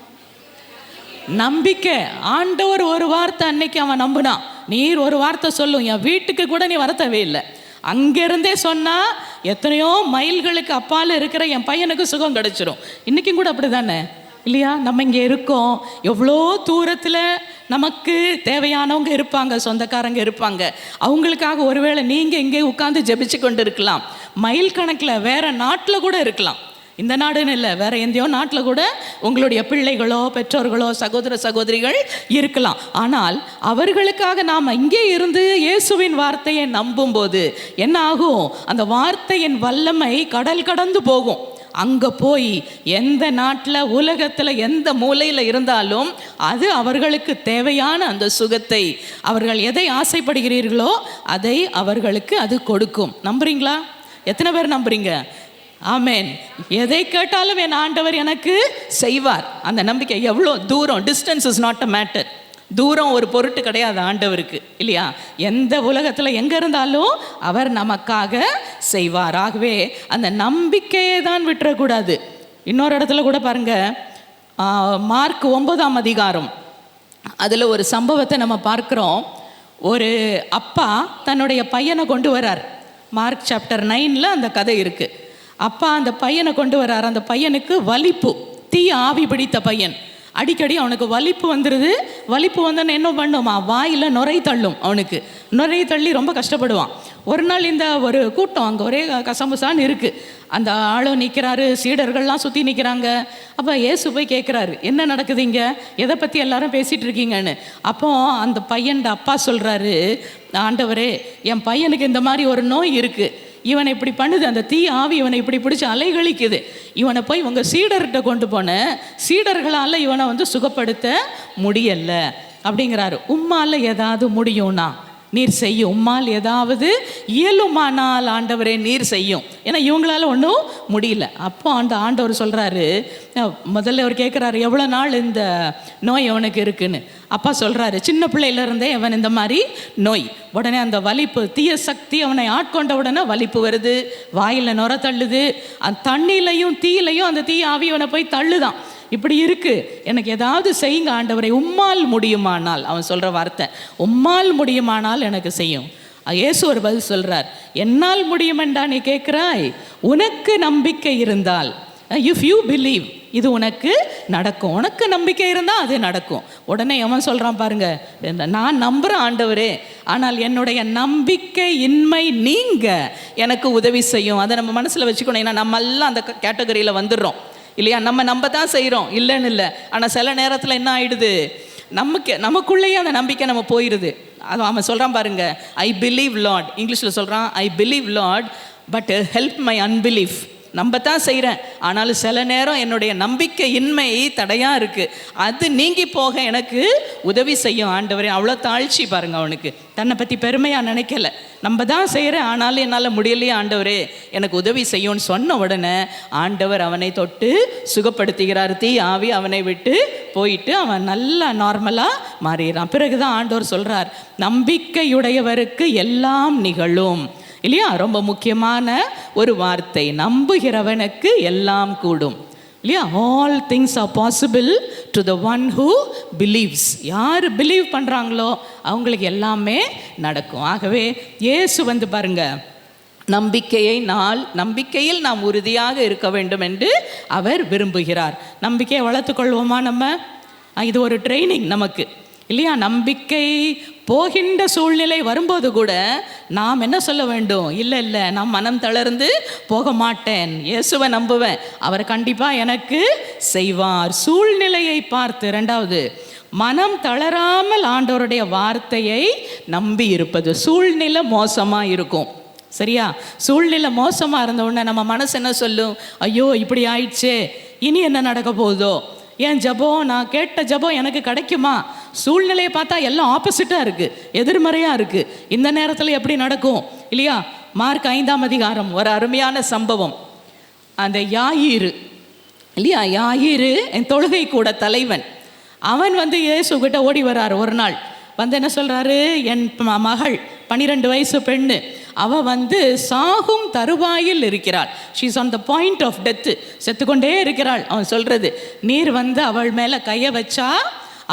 நம்பிக்கை. ஆண்டவர் ஒரு வார்த்தை அன்னைக்கு அவன் நம்புனான். நீர் ஒரு வார்த்தை சொல்லும், என் வீட்டுக்கு கூட நீ வர தேவையில்லை, அங்கேருந்தே சொன்னால் எத்தனையோ மைல்களுக்கு அப்பால் இருக்கிற என் பையனுக்கு சுகம் கிடைச்சிரும். இன்றைக்கும் கூட அப்படி தானே இல்லையா. நம்ம இங்கே இருக்கோம், எவ்வளோ தூரத்தில் நமக்கு தேவையானவங்க இருப்பாங்க, சொந்தக்காரங்க இருப்பாங்க, அவங்களுக்காக ஒருவேளை நீங்கள் இங்கே உட்காந்து ஜெபிச்சு கொண்டு இருக்கலாம். மைல் கணக்கில் வேறு நாட்டில் கூட இருக்கலாம், இந்த நாடுன்னு இல்லை, வேறு எந்தையோ நாட்டில் கூட உங்களுடைய பிள்ளைகளோ பெற்றோர்களோ சகோதர சகோதரிகள் இருக்கலாம். ஆனால் அவர்களுக்காக நாம் இங்கே இருந்து இயேசுவின் வார்த்தையை நம்பும்போது என்ன ஆகும், அந்த வார்த்தையின் வல்லமை கடல் கடந்து போகும். அங்கே போய் எந்த நாட்டில் உலகத்தில் எந்த மூலையில் இருந்தாலும் அது அவர்களுக்கு தேவையான அந்த சுகத்தை, அவர்கள் எதை ஆசைப்படுகிறீர்களோ அதை அவர்களுக்கு அது கொடுக்கும். நம்புறீங்களா? எத்தனை பேர் நம்புறீங்க? ஆமேன். எதை கேட்டாலும் என் ஆண்டவர் எனக்கு செய்வார். அந்த நம்பிக்கை எவ்வளோ தூரம், distance is not a matter. தூரம் ஒரு பொருட்டு கிடையாது ஆண்டவருக்கு இல்லையா. எந்த உலகத்தில் எங்கே இருந்தாலும் அவர் நமக்காக செய்வார். ஆகவே அந்த நம்பிக்கையை தான் விட்டுறக்கூடாது. இன்னொரு இடத்துல கூட பாருங்க, மார்க் 9ஆம் அதிகாரம், அதில் ஒரு சம்பவத்தை நம்ம பார்க்குறோம். ஒரு அப்பா தன்னுடைய பையனை கொண்டு வரார். மார்க் சாப்டர் 9 அந்த கதை இருக்குது. அப்பா அந்த பையனை கொண்டு வரார். அந்த பையனுக்கு வலிப்பு, தீய ஆவி பிடித்த பையன். அடிக்கடி அவனுக்கு வலிப்பு வந்துடுது. வலிப்பு வந்தோன்னு என்ன பண்ணுமா, வாயில் நுரை தள்ளும். அவனுக்கு நுரை தள்ளி ரொம்ப கஷ்டப்படுவான். ஒரு நாள் இந்த ஒரு கூட்டம் அங்கே ஒரே கசமுசான்னு இருக்குது. அந்த ஆளும் நிற்கிறாரு, சீடர்கள்லாம் சுற்றி நிற்கிறாங்க. அப்போ இயேசு போய் கேட்குறாரு, என்ன நடக்குது இங்கே, எதை பற்றி எல்லாரும் பேசிகிட்டு இருக்கீங்கன்னு. அப்போ அந்த பையன் அப்பா சொல்கிறாரு, ஆண்டவரே என் பையனுக்கு இந்த மாதிரி ஒரு நோய் இருக்குது, இவனை இப்படி பண்ணுது, அந்த தீ ஆவி இவனை இப்படி பிடிச்சி அலைகழிக்குது, இவனை போய் உங்கள் சீடர்கிட்ட கொண்டு போன, சீடர்களால் இவனை சுகப்படுத்த முடியலை அப்படிங்கிறாரு. உம்மால் ஏதாவது முடியும்னா நீர் செய்யும், உம்மால் ஏதாவது இயலுமானால் ஆண்டவரே நீர் செய்யும். ஏன்னா இவங்களால ஒன்றும் முடியல. அப்போ அந்த ஆண்டவர் சொல்கிறாரு, முதல்ல அவர் கேட்குறாரு எவ்வளோ நாள் இந்த நோய் அவனுக்கு இருக்குன்னு. அப்பா சொல்கிறாரு, சின்ன பிள்ளையிலேருந்தே அவன் இந்த மாதிரி நோய். உடனே அந்த வலிப்பு, தீய சக்தி அவனை ஆட்கொண்ட உடனே வலிப்பு வருது, வாயில் நுர தள்ளுது, அந்த தண்ணியிலையும் தீயிலையும் அந்த தீ ஆவி அவனை போய் தள்ளுதான். இப்படி இருக்கு, எனக்கு ஏதாவது செய்யுங்க ஆண்டவரை, உம்மால் முடியுமானால். அவன் சொல்கிற வார்த்தை உம்மால் முடியுமானால் எனக்கு செய்யும். இயேசு ஒரு பதில் சொல்கிறார், என்னால் முடியுமெண்டா நீ கேட்குறாய், உனக்கு நம்பிக்கை இருந்தால், இஃப் யூ பிலீவ், இது உனக்கு நடக்கும். உனக்கு நம்பிக்கை இருந்தால் அது நடக்கும். உடனே அவன் சொல்கிறான் பாருங்க, நான் நம்புகிறேன் ஆண்டவரே, ஆனால் என்னுடைய நம்பிக்கை இன்மை நீங்க எனக்கு உதவி செய்யும். அதை நம்ம மனசில் வச்சுக்கணும். ஏன்னா நம்ம எல்லாம் அந்த கேட்டகரியில் வந்துடுறோம் இல்லையா. நம்ம நம்ப தான் செய்கிறோம், இல்லைன்னு இல்லை. ஆனால் சில நேரத்தில் என்ன ஆகிடுது, நமக்குள்ளேயே அந்த நம்பிக்கை நம்ம போயிடுது. அது அவன் சொல்கிறான் பாருங்க, ஐ பிலீவ் லார்ட், இங்கிலீஷில் சொல்கிறான், I believe Lord but help my unbelief. நம்பத்தான் செய்கிறேன், ஆனாலும் சில நேரம் என்னுடைய நம்பிக்கை இன்மை தடையாக இருக்குது, அது நீங்கி போக எனக்கு உதவி செய்யும் ஆண்டவரே. அவ்வளோ தாழ்ச்சி பாருங்கள் அவனுக்கு, தன்னை பற்றி பெருமையாக நினைக்கல. நம்ம தான் செய்கிறேன், ஆனாலும் என்னால் முடியலையே ஆண்டவரே எனக்கு உதவி செய்யும்னு சொன்ன உடனே ஆண்டவர் அவனை தொட்டு சுகப்படுத்துகிறார். தீ ஆவி அவனை விட்டு போயிட்டு அவன் நல்லா நார்மலாக மாறிடுறான். பிறகுதான் ஆண்டவர் சொல்கிறார், நம்பிக்கையுடையவருக்கு எல்லாம் நிகழும் இல்லையா. ரொம்ப முக்கியமான ஒரு வார்த்தை, நம்புகிறவனுக்கு எல்லாம் கூடும் இல்லையா. All things are possible to the one who believes. யார் பிலீவ் பண்ணுறாங்களோ அவங்களுக்கு எல்லாமே நடக்கும். ஆகவே இயேசு பாருங்க, நம்பிக்கையில் நாம் உறுதியாக இருக்க வேண்டும் என்று அவர் விரும்புகிறார். நம்பிக்கையை வளர்த்துக்கொள்வோமா நம்ம? இது ஒரு ட்ரைனிங் நமக்கு. இல்லையா? நம்பிக்கை போகின்ற சூழ்நிலை வரும்போது கூட நாம் என்ன சொல்ல வேண்டும்? இல்லை இல்லை, நான் மனம் தளர்ந்து போக மாட்டேன், இயேசுவை நம்புவேன், அவர் கண்டிப்பாக எனக்கு செய்வார். சூழ்நிலையை பார்த்து, ரெண்டாவது மனம் தளராமல் ஆண்டவருடைய வார்த்தையை நம்பி இருப்பது. சூழ்நிலை மோசமாக இருக்கும், சரியா? சூழ்நிலை மோசமாக இருந்த உடனே நம்ம மனசு என்ன சொல்லும்? ஐயோ இப்படி ஆயிடுச்சே, இனி என்ன நடக்க போகுதோ, என் ஜபம், நான் கேட்ட ஜபம் எனக்கு கிடைக்குமா? சூழ்நிலையை பார்த்தா எல்லாம் ஆப்போசிட்டாக இருக்குது, எதிர்மறையாக இருக்குது. இந்த நேரத்தில் எப்படி நடக்கும்? இல்லையா? மார்க் 5ஆம் அதிகாரம் ஒரு அருமையான சம்பவம். அந்த யாயிரு, இல்லையா? யாயிரு என் தொழுகை கூட தலைவன். அவன் வந்து இயேசுகிட்ட ஓடி வர்றாரு ஒரு நாள். வந்து என்ன சொல்கிறாரு? என் மகள் 12 வயசு பெண்ணு, அவள் வந்து சாகும் தருவாயில் இருக்கிறாள். She's on the point of death, செத்துக்கொண்டே இருக்கிறாள். அவன் சொல்கிறது, நீர் வந்து அவள் மேலே கையை வச்சா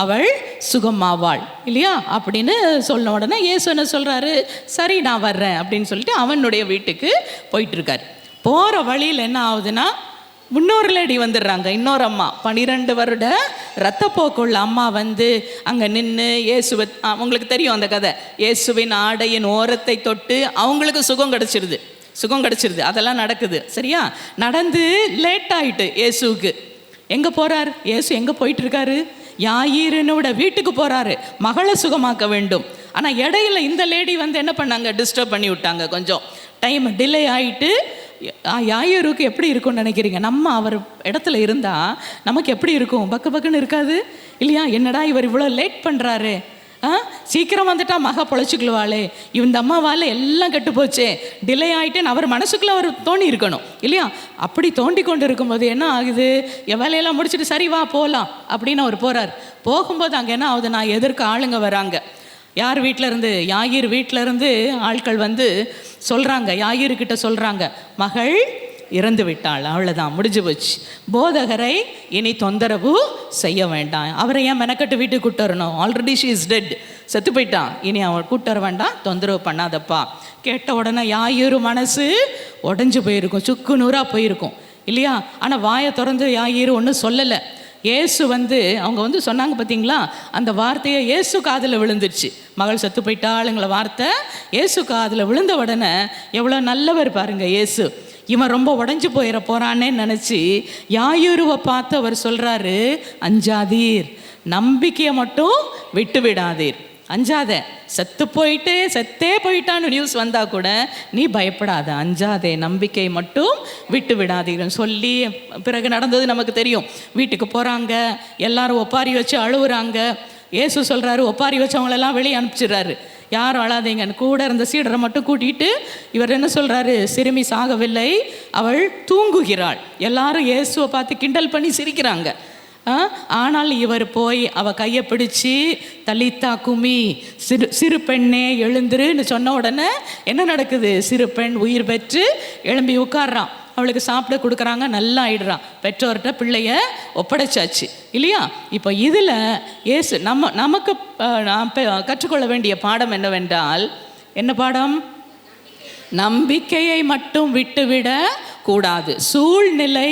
அவள் சுகமாவாள், இல்லையா? அப்படின்னு சொன்ன உடனே இயேசு என்ன சொல்கிறாரு? சரி நான் வர்றேன் அப்படின்னு சொல்லிட்டு அவனுடைய வீட்டுக்கு போயிட்டுருக்கார். போகிற வழியில் என்ன ஆகுதுன்னா, இன்னொரு லேடி வந்துடுறாங்க, இன்னொரு அம்மா, 12 வருட இரத்தப்போக்குள்ள அம்மா வந்து அங்கே நின்று இயேசுவை, அவங்களுக்கு தெரியும் அந்த கதை, இயேசுவின் ஆடையின் ஓரத்தை தொட்டு அவங்களுக்கு சுகம் கிடச்சிருது. அதெல்லாம் நடக்குது, சரியா? நடந்து லேட் ஆகிட்டு இயேசுவுக்கு. எங்கே போகிறார் இயேசு? எங்கே போயிட்டுருக்காரு? யாயிரனோட வீட்டுக்கு போகிறாரு, மகளை சுகமாக்க வேண்டும். ஆனால் இடையில இந்த லேடி வந்து என்ன பண்ணாங்க? டிஸ்டர்ப் பண்ணி விட்டாங்க. கொஞ்சம் டைம் டிலே ஆகிட்டு யாயிருக்கு எப்படி இருக்கும்னு நினைக்கிறீங்க? நம்ம அவர் இடத்துல இருந்தால் நமக்கு எப்படி இருக்கும்? பக்குன்னு இருக்காது, இல்லையா? என்னடா இவர் இவ்வளோ லேட் பண்ணுறாரு, சீக்கிரம் வந்துட்டா மக பொழைச்சிக்குவாளே, இந்த அம்மாவால் எல்லாம் கெட்டு போச்சே, டிலே ஆகிட்டேன்னு அவர் மனசுக்குள்ளே அவர் தோண்டி இருக்கணும், இல்லையா? அப்படி தோண்டி கொண்டு இருக்கும்போது என்ன ஆகுது? என் வேலையெல்லாம் முடிச்சுட்டு சரி வா போகலாம் அப்படின்னு அவர் போகிறார். போகும்போது அங்கே என்ன ஆகுது? நான் எதிர்க்க ஆளுங்க வராங்க. யார் வீட்டிலேருந்து? யாயிர் வீட்டிலேருந்து ஆட்கள் வந்து சொல்கிறாங்க, யாயிர்கிட்ட சொல்கிறாங்க, மகள் இறந்து விட்டாள், அவ்வளோதான், முடிஞ்சு போச்சு, போதகரை இனி தொந்தரவு செய்ய வேண்டாம், அவரை ஏன் மெனக்கட்டு வீட்டுக்கு கூட்டு வரணும், ஆல்ரெடி ஷீ இஸ் டெட், செத்து போயிட்டான், இனி அவள் கூட்டு வர வேண்டாம், தொந்தரவு பண்ணாதப்பா. கேட்ட உடனே யாயிரு மனசு உடஞ்சி போயிருக்கும், சுக்கு நூறாக போயிருக்கும், இல்லையா? ஆனால் வாயை திறந்து யாயிரு ஒன்றும் சொல்லலை. இயேசு வந்து அவங்க வந்து சொன்னாங்க பார்த்தீங்களா, அந்த வார்த்தையை இயேசு காதில் விழுந்துருச்சு. மகள் செத்து போயிட்டாளுங்கள வார்த்தை இயேசு காதில் விழுந்த உடனே எவ்வளோ நல்லவர் பாருங்க இயேசு. இவன் ரொம்ப உடஞ்சி போயிட போகிறானேன்னு நினச்சி யாயிருவை பார்த்து அவர் சொல்கிறாரு, அஞ்சாதீர், நம்பிக்கையை மட்டும் விட்டு விடாதீர், அஞ்சாத, செத்தே போயிட்டான்னு நியூஸ் வந்தால் கூட நீ பயப்படாத, அஞ்சாதே, நம்பிக்கை மட்டும் விட்டு விடாதீங்கன்னு சொல்லி பிறகு நடந்தது நமக்கு தெரியும். வீட்டுக்கு போகிறாங்க, எல்லாரும் ஒப்பாரி வச்சு அழுவுறாங்க. இயேசு சொல்கிறாரு, ஒப்பாரி வச்சவங்களெல்லாம் வெளியே அனுப்பிச்சிடுறாரு, யாரும் அழாதீங்கன்னு. கூட இருந்த சீடரை மட்டும் கூட்டிகிட்டு இவர் என்ன சொல்கிறாரு? சிறுமி சாகவில்லை, அவள் தூங்குகிறாள். எல்லாரும் இயேசுவை பார்த்து கிண்டல் பண்ணி சிரிக்கிறாங்க. ஆனால் இவர் போய் அவ கையை பிடிச்சி தலித்தா குமி, சிறு பெண்ணே எழுந்துருன்னு சொன்ன உடனே என்ன நடக்குது? சிறு பெண் உயிர் பெற்று எழும்பி உட்கார்றான். அவளுக்கு சாப்பிட கொடுக்குறாங்க, நல்லா ஆயிடுறான். பெற்றோர்கிட்ட பிள்ளைய ஒப்படைச்சாச்சு, இல்லையா? இப்போ இதில் இயேசு நமக்கு கற்றுக்கொள்ள வேண்டிய பாடம் என்னவென்றால், என்ன பாடம்? நம்பிக்கையை மட்டும் விட்டுவிட கூடாது. சூழ்நிலை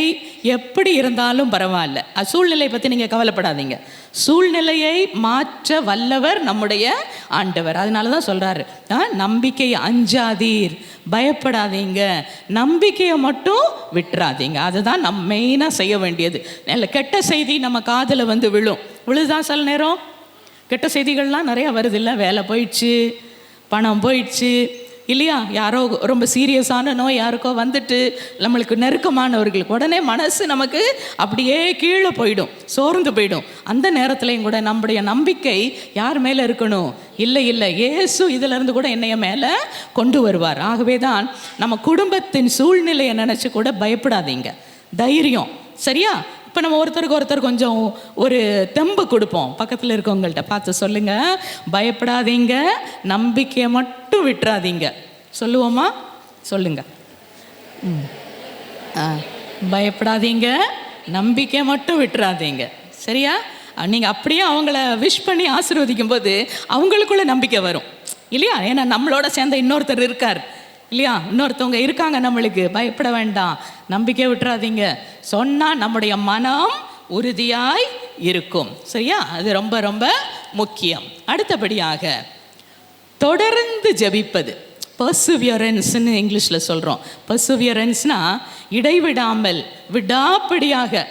எப்படி இருந்தாலும் பரவாயில்ல, சூழ்நிலை பற்றி நீங்கள் கவலைப்படாதீங்க. சூழ்நிலையை மாற்ற வல்லவர் நம்முடைய ஆண்டவர். அதனால தான் சொல்கிறாரு, நம்பிக்கையை அஞ்சாதீர், பயப்படாதீங்க, நம்பிக்கையை மட்டும் விட்டுறாதீங்க. அதுதான் நம்ம மெயினாக செய்ய வேண்டியது. நல்ல கெட்ட செய்தி நம்ம காதில் வந்து விழுதான். சில நேரம் கெட்ட செய்திகள்லாம் நிறையா வருது, இல்லை? வேலை போயிடுச்சு, பணம் போயிடுச்சு, இல்லையா? யாரோ ரொம்ப சீரியஸான நோய் யாருக்கோ வந்துட்டு நம்மளுக்கு நெருக்கமானவர்களுக்கு உடனே மனசு நமக்கு அப்படியே கீழே போயிடும், சோர்ந்து போயிடும். அந்த நேரத்துலையும் கூட நம்முடைய நம்பிக்கை யார் மேலே இருக்கணும்? இல்லை இயேசு இதிலிருந்து கூட என்னைய மேலே கொண்டு வருவார். ஆகவே தான் நம்ம குடும்பத்தின் சூழ்நிலையை நினச்சி கூட பயப்படாதீங்க, தைரியம், சரியா? இப்போ நம்ம ஒருத்தருக்கு ஒருத்தர் கொஞ்சம் ஒரு தெம்பு கொடுப்போம். பக்கத்தில் இருக்கவங்கள்ட்ட பார்த்து சொல்லுங்கள், பயப்படாதீங்க, நம்பிக்கையை மட்டும் விட்டுறாதீங்க. சொல்லுவோமா? சொல்லுங்க. பயப்படாதீங்க, நம்பிக்கையை மட்டும் விட்டுறாதீங்க, சரியா? நீங்கள் அப்படியே அவங்கள விஷ் பண்ணி ஆசீர்வதிக்கும் போது அவங்களுக்குள்ள நம்பிக்கை வரும், இல்லையா? ஏன்னா நம்மளோட சேர்ந்த இன்னொருத்தர் இருக்கார், இல்லையா? இன்னொருத்தவங்க இருக்காங்க நம்மளுக்கு. பயப்பட வேண்டாம், நம்பிக்கை விட்டுறாதீங்க சொன்னால் நம்முடைய மனம் உறுதியாய் இருக்கும், சரியா? அது ரொம்ப ரொம்ப முக்கியம். அடுத்தபடியாக தொடர்ந்து ஜெபிப்பது, பர்சுவியரன்ஸ்னு இங்கிலீஷில் சொல்கிறோம். பர்சுவியரன்ஸ்னா இடைவிடாமல், விடாப்பிடியாக.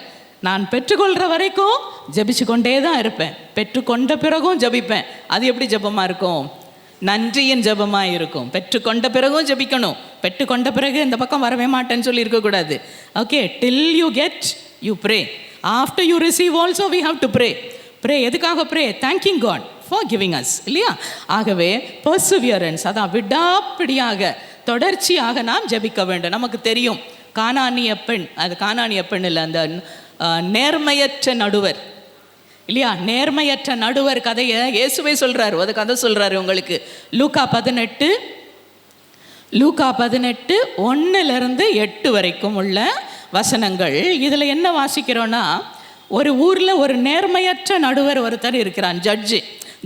நான் பெற்றுக்கொள்கிற வரைக்கும் ஜெபிச்சு கொண்டே தான் இருப்பேன், பெற்றுக்கொண்ட பிறகும் ஜெபிப்பேன். அது எப்படி ஜெபமாக இருக்கும்? நன்றியின் ஜெபமாக இருக்கும். பெற்றுக்கொண்ட பிறகும் ஜெபிக்கணும். பெற்றுக்கொண்ட பிறகு இந்த பக்கம் வரவே மாட்டேன்னு சொல்லி இருக்கக்கூடாது. Okay, till you get you pray. After you receive also we have to pray. Pray எதுக்காக? Pray thanking God for giving us, இல்லையா? ஆகவே பர்சுவியரன்ஸ், அதான் விடாப்பிடியாக தொடர்ச்சியாக நாம் ஜெபிக்க வேண்டும். நமக்கு தெரியும் கானானிய பெண், அது கானானிய பெண் இல்லை, அந்த நேர்மையற்ற நடுவர், இல்லையா? நேர்மையற்ற நடுவர் கதையை இயேசுவே சொல்றாரு. அது கதை சொல்றாரு உங்களுக்கு. லூக்கா 18 1-8 வரைக்கும் உள்ள வசனங்கள். இதில் என்ன வாசிக்கிறோன்னா, ஒரு ஊரில் ஒரு நேர்மையற்ற நடுவர் ஒருத்தர் இருக்கிறான்.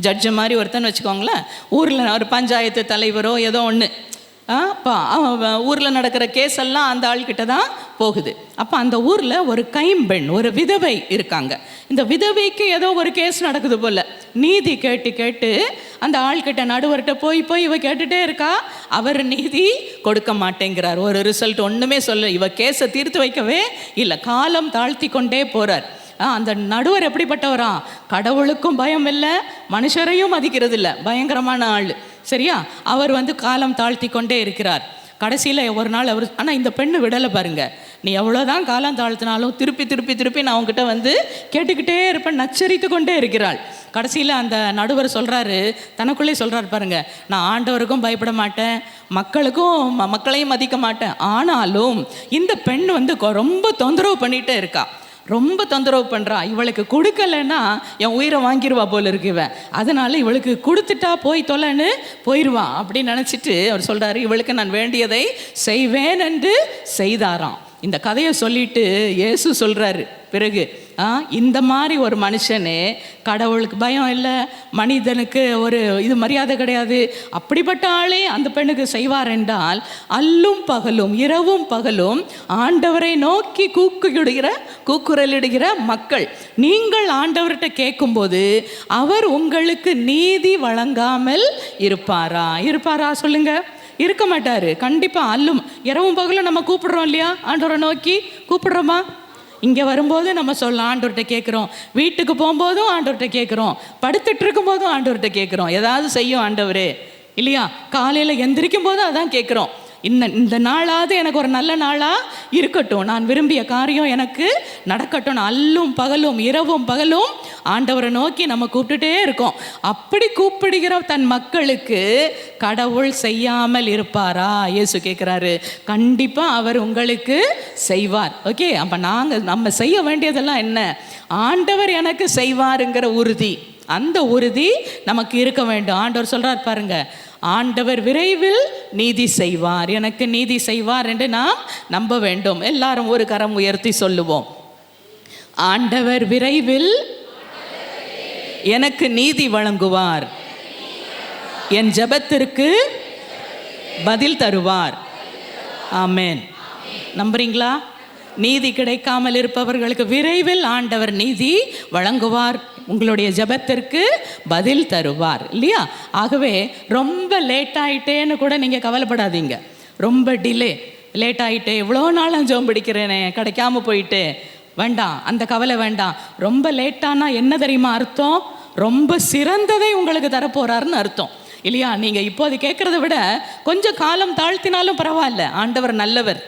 ஜட்ஜு மாதிரி ஒருத்தன் வச்சுக்கோங்களேன். ஊரில் ஒரு பஞ்சாயத்து தலைவரோ ஏதோ ஒன்று. அப்போ ஊரில் நடக்கிற கேஸ் எல்லாம் அந்த ஆள்கிட்ட தான் போகுது. அப்போ அந்த ஊரில் ஒரு கைம்பெண், ஒரு விதவை இருக்காங்க. இந்த விதவைக்கு ஏதோ ஒரு கேஸ் நடக்குது போல். நீதி கேட்டு அந்த ஆள்கிட்ட நடுவர்கிட்ட போய் இவ கேட்டுகிட்டே இருக்கா. அவர் நீதி கொடுக்க மாட்டேங்கிறார். ஒரு ரிசல்ட் ஒன்றுமே சொல்ல. இவ கேஸை தீர்த்து வைக்கவே இல்லை, காலம் தாழ்த்தி கொண்டே போகிறார். அந்த நடுவர் எப்படிப்பட்டவரா? கடவுளுக்கும் பயம் இல்லை, மனுஷரையும் மதிக்கிறது இல்லை, பயங்கரமான ஆள். சரியா? அவர் காலம் தாழ்த்தி கொண்டே இருக்கிறார். கடைசியில் ஒரு நாள் அவர், ஆனால் இந்த பெண்ணு விடலை பாருங்க. நீ எவ்வளோதான் காலம் தாழ்த்தினாலும் திருப்பி நான் அவங்ககிட்ட கேட்டுக்கிட்டே இருப்பேன், நச்சரித்து கொண்டே இருக்கிறாள். கடைசியில் அந்த நடுவர் சொல்கிறாரு, தனக்குள்ளே சொல்கிறார் பாருங்க, நான் ஆண்டவருக்கும் பயப்பட மாட்டேன், மக்களையும் மதிக்க மாட்டேன். ஆனாலும் இந்த பெண் ரொம்ப தொந்தரவு பண்ணிகிட்டே இருக்கா, ரொம்ப தொந்தரவு பண்ணுறா. இவளுக்கு கொடுக்கலன்னா என் உயிரை வாங்கிடுவா போல இருக்கு இவன். அதனால் இவளுக்கு கொடுத்துட்டா போய் தொலைன்னு போயிடுவா அப்படின்னு நினச்சிட்டு அவர் சொல்கிறாரு, இவளுக்கு நான் வேண்டியதை செய்வேன் என்று செய்தாராம். இந்த கதையை சொல்லிட்டு இயேசு சொல்கிறாரு பிறகு, இந்த மாதிரி ஒரு மனுஷனே, கடவுளுக்கு பயம் இல்லை, மனிதனுக்கு ஒரு இது மரியாதை கிடையாது, அப்படிப்பட்ட ஆளே அந்த பெண்ணுக்கு செய்வார் என்றால், அல்லும் பகலும் இரவும் பகலும் ஆண்டவரை நோக்கி கூக்குரலிடுகிற மக்கள், நீங்கள் ஆண்டவர்கிட்ட கேட்கும்போது அவர் உங்களுக்கு நீதி வழங்காமல் இருப்பாரா? சொல்லுங்க. இருக்க மாட்டாரு கண்டிப்பாக. அல்லும் இரவும் பகலும் நம்ம கூப்பிடுறோம் இல்லையா? ஆண்டவரை நோக்கி கூப்பிடுறோமா? இங்கே வரும்போது நம்ம சொல்லலாம், ஆண்டவர்கிட்ட கேட்குறோம். வீட்டுக்கு போகும்போதும் ஆண்டவர்கிட்ட கேட்குறோம். படுத்துட்டு இருக்கும்போதும் ஆண்டவர்கிட்ட கேட்குறோம், ஏதாவது செய்யும் ஆண்டவரே, இல்லையா? காலையில் எந்திரிக்கும் போதும் அதான் கேட்குறோம். இந்த நாளாவது எனக்கு ஒரு நல்ல நாளாக இருக்கட்டும், நான் விரும்பிய காரியம் எனக்கு நடக்கட்டும். அல்லும் பகலும் இரவும் பகலும் ஆண்டவரை நோக்கி நம்ம கூப்பிட்டுட்டே இருக்கோம். அப்படி கூப்பிடுகிற தன் மக்களுக்கு கடவுள் செய்யாமல் இருப்பாரா? இயேசு கேட்குறாரு, கண்டிப்பாக அவர் உங்களுக்கு செய்வார். ஓகே, அப்போ நம்ம செய்ய வேண்டியதெல்லாம் என்ன? ஆண்டவர் எனக்கு செய்வாருங்கிற உறுதி, அந்த உறுதி நமக்கு இருக்க வேண்டும். ஆண்டவர் சொல்கிறார் பாருங்க, ஆண்டவர் விரைவில் நீதி செய்வார், எனக்கு நீதி செய்வார் என்று நாம் நம்ப வேண்டும். எல்லாரும் ஒரு கரம் உயர்த்தி சொல்லுவோம், ஆண்டவர் விரைவில் எனக்கு நீதி வழங்குவார், என் ஜெபத்திற்கு பதில் தருவார். ஆமென். நம்புறீங்களா? நீதி கிடைக்காமல் இருப்பவர்களுக்கு விரைவில் ஆண்டவர் நீதி வழங்குவார், உங்களுடைய ஜெபத்திற்கு பதில் தருவார், இல்லையா? ஆகவே ரொம்ப லேட் ஆகிட்டேன்னு கூட நீங்கள் கவலைப்படாதீங்க. ரொம்ப லேட் ஆகிட்டே, இவ்வளோ நாளும் ஜெபம் பிடிக்கிறேனே கிடைக்காம போயிட்டு, வேண்டாம், அந்த கவலை வேண்டாம். ரொம்ப லேட்டானா என்ன தெரியுமா அர்த்தம்? ரொம்ப சிறந்ததை உங்களுக்கு தரப்போறாருன்னு அர்த்தம், இல்லையா? நீங்கள் இப்போது கேட்குறத விட கொஞ்சம் காலம் தாழ்த்தினாலும் பரவாயில்ல, ஆண்டவர் நல்லவர்,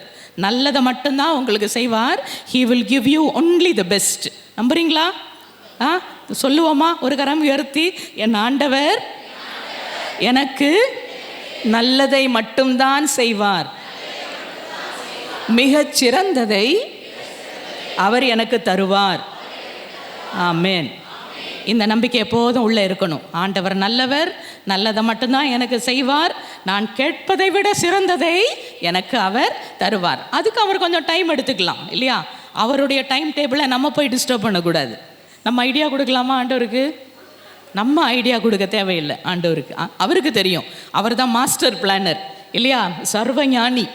நல்லதை மட்டும்தான் உங்களுக்கு செய்வார். He will give you only the best. நம்புறீங்களா? சொல்லுவோமா? ஒரு கரம் உயர்த்தி, என் ஆண்டவர் எனக்கு நல்லதை மட்டும்தான் செய்வார், மிகச் சிறந்ததை அவர் எனக்கு தருவார். ஆமென். இந்த நம்பிக்கை எப்போதும் உள்ளே இருக்கணும். ஆண்டவர் நல்லவர், நல்லதை மட்டும்தான் எனக்கு செய்வார், நான் கேட்பதை விட சிறந்ததை எனக்கு அவர் தருவார். அதுக்கு அவர் கொஞ்சம் டைம் எடுத்துக்கலாம், இல்லையா? அவருடைய டைம் டேபிளை நம்ம போய் டிஸ்டர்ப் பண்ணக்கூடாது. நம்ம ஐடியா கொடுக்கலாமா ஆண்டவருக்கு? நம்ம ஐடியா கொடுக்க தேவையில்லை ஆண்டவருக்கு. அவருக்கு தெரியும், அவர் தான் மாஸ்டர் பிளானர், இல்லையா? சர்வ ஞானி,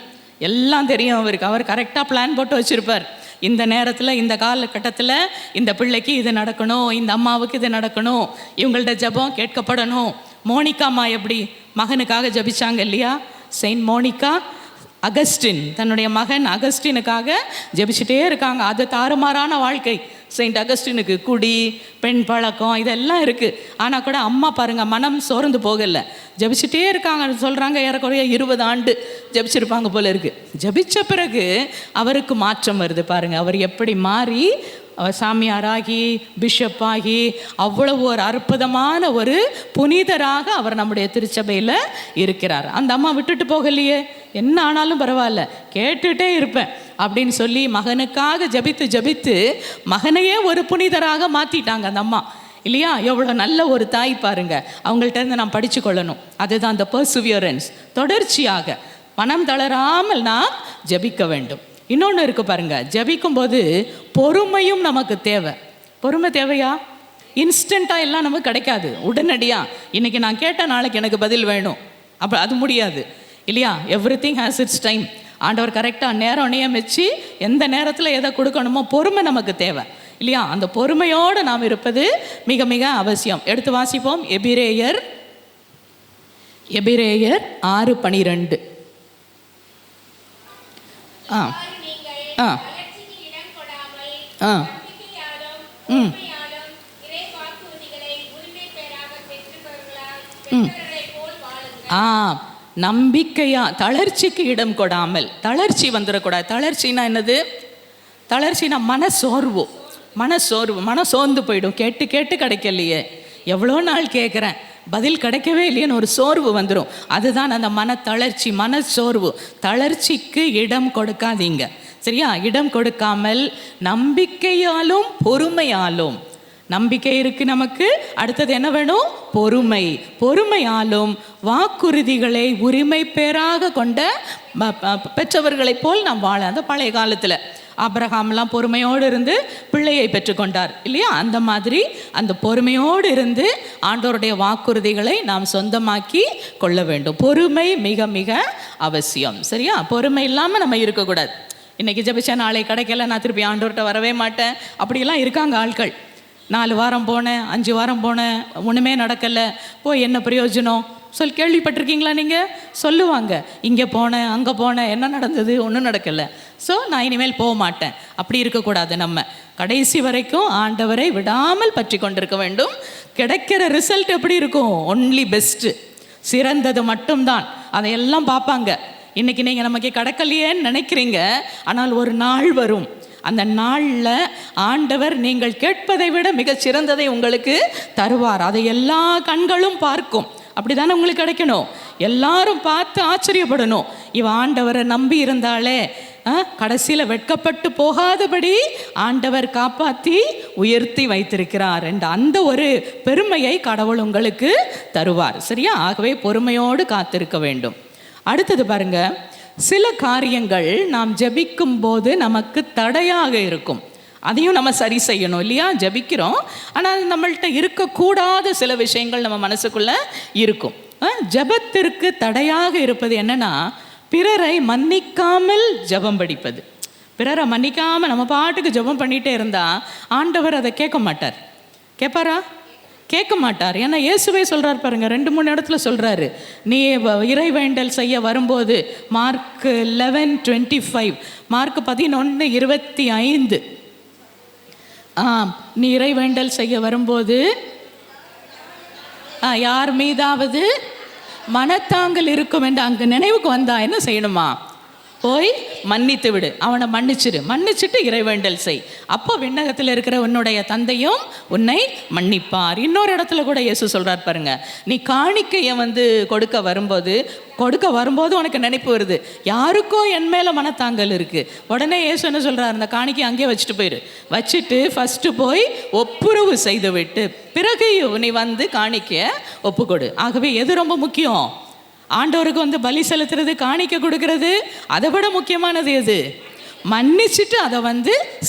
எல்லாம் தெரியும் அவருக்கு. அவர் கரெக்டாக பிளான் போட்டு வச்சுருப்பார். இந்த நேரத்தில் இந்த காலகட்டத்தில் இந்த பிள்ளைக்கு இது நடக்கணும், இந்த அம்மாவுக்கு இது நடக்கணும், இவங்கள்ட்ட ஜெபம் கேட்கப்படணும். மோனிகாம்மா எப்படி மகனுக்காக ஜெபிச்சாங்க இல்லையா? செயின்ட் மோனிகா அகஸ்டின் தன்னுடைய மகன் அகஸ்டினுக்காக ஜெபிச்சுட்டே இருக்காங்க. அது தாறுமாறான வாழ்க்கை செயின்ட் அகஸ்டினுக்கு. குடி, பெண் பழக்கம் இதெல்லாம் இருக்குது. ஆனால் கூட அம்மா பாருங்கள் மனம் சோர்ந்து போகலை, ஜபிச்சுட்டே இருக்காங்க. சொல்கிறாங்க ஏறக்குறைய 20 ஆண்டு ஜபிச்சிருப்பாங்க போல இருக்குது. ஜபித்த பிறகு அவருக்கு மாற்றம் வருது பாருங்கள். அவர் எப்படி மாறி சாமியாராகி பிஷப் ஆகி அவ்வளவு ஒரு அற்புதமான ஒரு புனிதராக அவர் நம்முடைய திருச்சபையில் இருக்கிறார். அந்த அம்மா விட்டுட்டு போகலையே, என்ன ஆனாலும் பரவாயில்ல கேட்டுகிட்டே இருப்பேன் அப்படின்னு சொல்லி மகனுக்காக ஜபித்து ஜபித்து மகனையே ஒரு புனிதராக மாற்றிட்டாங்க அந்த அம்மா இல்லையா? எவ்வளோ நல்ல ஒரு தாய் பாருங்க. அவங்கள்ட்ட இருந்து நாம் படித்து கொள்ளணும். அதுதான் அந்த பர்சுவியரன்ஸ். தொடர்ச்சியாக மனம் தளராமல் நாம் ஜபிக்க வேண்டும். இன்னொன்று இருக்குது பாருங்க, ஜபிக்கும் போது பொறுமையும் நமக்கு தேவை. பொறுமை தேவையா? இன்ஸ்டண்ட்டாக எல்லாம் நமக்கு கிடைக்காது உடனடியாக. இன்றைக்கி நான் கேட்டேன் நாளைக்கு எனக்கு பதில் வேணும், அப்போ அது முடியாது இல்லையா? Everything has its time. ஆண்டவர் கரெக்டாக நேரம் நியமிச்சு எந்த நேரத்தில் எதை கொடுக்கணுமோ பொறுமை நமக்கு தேவை இல்லையா? அந்த பொறுமையோடு நாம் இருப்பது மிக மிக அவசியம். எடுத்து வாசிப்போம். எபிரேயர் 6:12. நம்பிக்கையா, தளர்ச்சிக்கு இடம் கொடாமல். தளர்ச்சி வந்துடக்கூடாது. தளர்ச்சின்னா என்னது? தளர்ச்சினா மனசோர்வு. மனசோர்ந்து போயிடும். கேட்டு கேட்டு கிடைக்கலையே, எவ்வளோ நாள் கேட்குறேன் பதில் கிடைக்கவே இல்லையேன்னு ஒரு சோர்வு வந்துடும். அதுதான் அந்த மனத்தளர்ச்சி, மனசோர்வு. தளர்ச்சிக்கு இடம் கொடுக்காதீங்க சரியா? இடம் கொடுக்காமல் நம்பிக்கையாலும் பொறுமையாலும். நம்பிக்கை இருக்கு நமக்கு, அடுத்தது என்ன வேணும்? பொறுமை. பொறுமையாலும் வாக்குறுதிகளை உரிமை பேராக கொண்ட பெற்றவர்களை போல் நாம் வாழ. அந்த பழைய காலத்தில் ஆபிரகாம்லாம் பொறுமையோடு இருந்து பிள்ளையை பெற்றுக்கொண்டார் இல்லையா? அந்த மாதிரி அந்த பொறுமையோடு இருந்து ஆண்டவருடைய வாக்குறுதிகளை நாம் சொந்தமாக்கி கொள்ள வேண்டும். பொறுமை மிக மிக அவசியம் சரியா? பொறுமை இல்லாமல் நம்ம இருக்கக்கூடாது. இன்றைக்கி ஜெபிச்சா நாளை கிடைக்கல, நான் திருப்பி ஆண்டவர்கிட்ட வரவே மாட்டேன், அப்படிலாம் இருக்காங்க ஆட்கள். 4 வாரம் போனேன், 5 வாரம் போனேன், ஒன்றுமே நடக்கலை, போய் என்ன பிரயோஜனம் கேள்விப்பட்டிருக்கீங்களா? நீங்கள் சொல்லுவாங்க, இங்கே போனேன் அங்கே போனேன், என்ன நடந்தது? ஒன்றும் நடக்கலை, ஸோ நான் இனிமேல் போக மாட்டேன். அப்படி இருக்கக்கூடாது. நம்ம கடைசி வரைக்கும் ஆண்டவரை விடாமல் பற்றி கொண்டிருக்க வேண்டும். கிடைக்கிற ரிசல்ட் எப்படி இருக்கும்? ஒன்லி பெஸ்ட்டு, சிறந்தது மட்டும்தான். அதையெல்லாம் பார்ப்பாங்க. இன்றைக்கி நீங்கள் நமக்கு கிடைக்கலையேன்னு நினைக்கிறீங்க, ஆனால் ஒரு நாள் வரும், அந்த நாளில் ஆண்டவர் நீங்கள் கேட்பதை விட மிகச் சிறந்ததை உங்களுக்கு தருவார். அதை எல்லா கண்களும் பார்க்கும். அப்படி தானே உங்களுக்கு கிடைக்கணும். எல்லாரும் பார்த்து ஆச்சரியப்படணும், இவ ஆண்டவரை நம்பி இருந்தாலே கடைசியில் வெட்கப்பட்டு போகாதபடி ஆண்டவர் காப்பாற்றி உயர்த்தி வைத்திருக்கிறார் என்ற அந்த ஒரு பெருமையை கடவுள் உங்களுக்கு தருவார் சரியா? ஆகவே பொறுமையோடு காத்திருக்க வேண்டும். அடுத்தது பாருங்க, சில காரியங்கள் நாம் ஜெபிக்கும் போது நமக்கு தடையாக இருக்கும். அதையும் நம்ம சரி செய்யணும் இல்லையா? ஜெபிக்கிறோம், ஆனால் நம்மள்கிட்ட இருக்கக்கூடாத சில விஷயங்கள் நம்ம மனசுக்குள்ளே இருக்கும். ஜெபத்திற்கு தடையாக இருப்பது என்னன்னா, பிறரை மன்னிக்காமல் ஜெபம் படிப்பது. பிறரை மன்னிக்காமல் நம்ம பாட்டுக்கு ஜெபம் பண்ணிகிட்டே இருந்தால் ஆண்டவர் அதை கேட்க மாட்டார். கேட்பாரா? கேட்க மாட்டார். ஏன்னா இயேசுவே சொல்கிறார் பாருங்க, 2-3 இடத்துல சொல்கிறாரு, நீ இறைவேண்டல் செய்ய வரும்போது, மார்க் 11:25, மார்க் 11:25, நீ இறைவேண்டல் செய்ய வரும்போது யார் மீதாவது மனத்தாங்கல் இருக்கும் என்று அங்கே நினைவுக்கு வந்தா என்ன செய்யணுமா? போய் மன்னித்து விடு, அவனை மன்னிச்சுட்டு இறைவேண்டல் செய். அப்போ விண்ணகத்தில் இருக்கிற உன்னுடைய தந்தையும் உன்னை மன்னிப்பார். இன்னொரு இடத்துல கூட இயேசு சொல்கிறார் பாருங்க, நீ காணிக்கையை கொடுக்க வரும்போது உனக்கு நினைப்பு வருது, யாருக்கோ என் மேலே மனத்தாங்கல் இருக்குது. உடனே இயேசு என்ன சொல்கிறார், அந்த காணிக்கை அங்கேயே வச்சுட்டு ஃபஸ்ட்டு போய் ஒப்புரவு செய்து விட்டு பிறகு நீ காணிக்கையை ஒப்புக்கொடு. ஆகவே எது ரொம்ப முக்கியம்? ஆண்டவருக்கு பலி செலுத்துறது, காணிக்க கொடுக்கறது, அதை விட முக்கியமானது எது? மன்னிச்சுட்டு அதை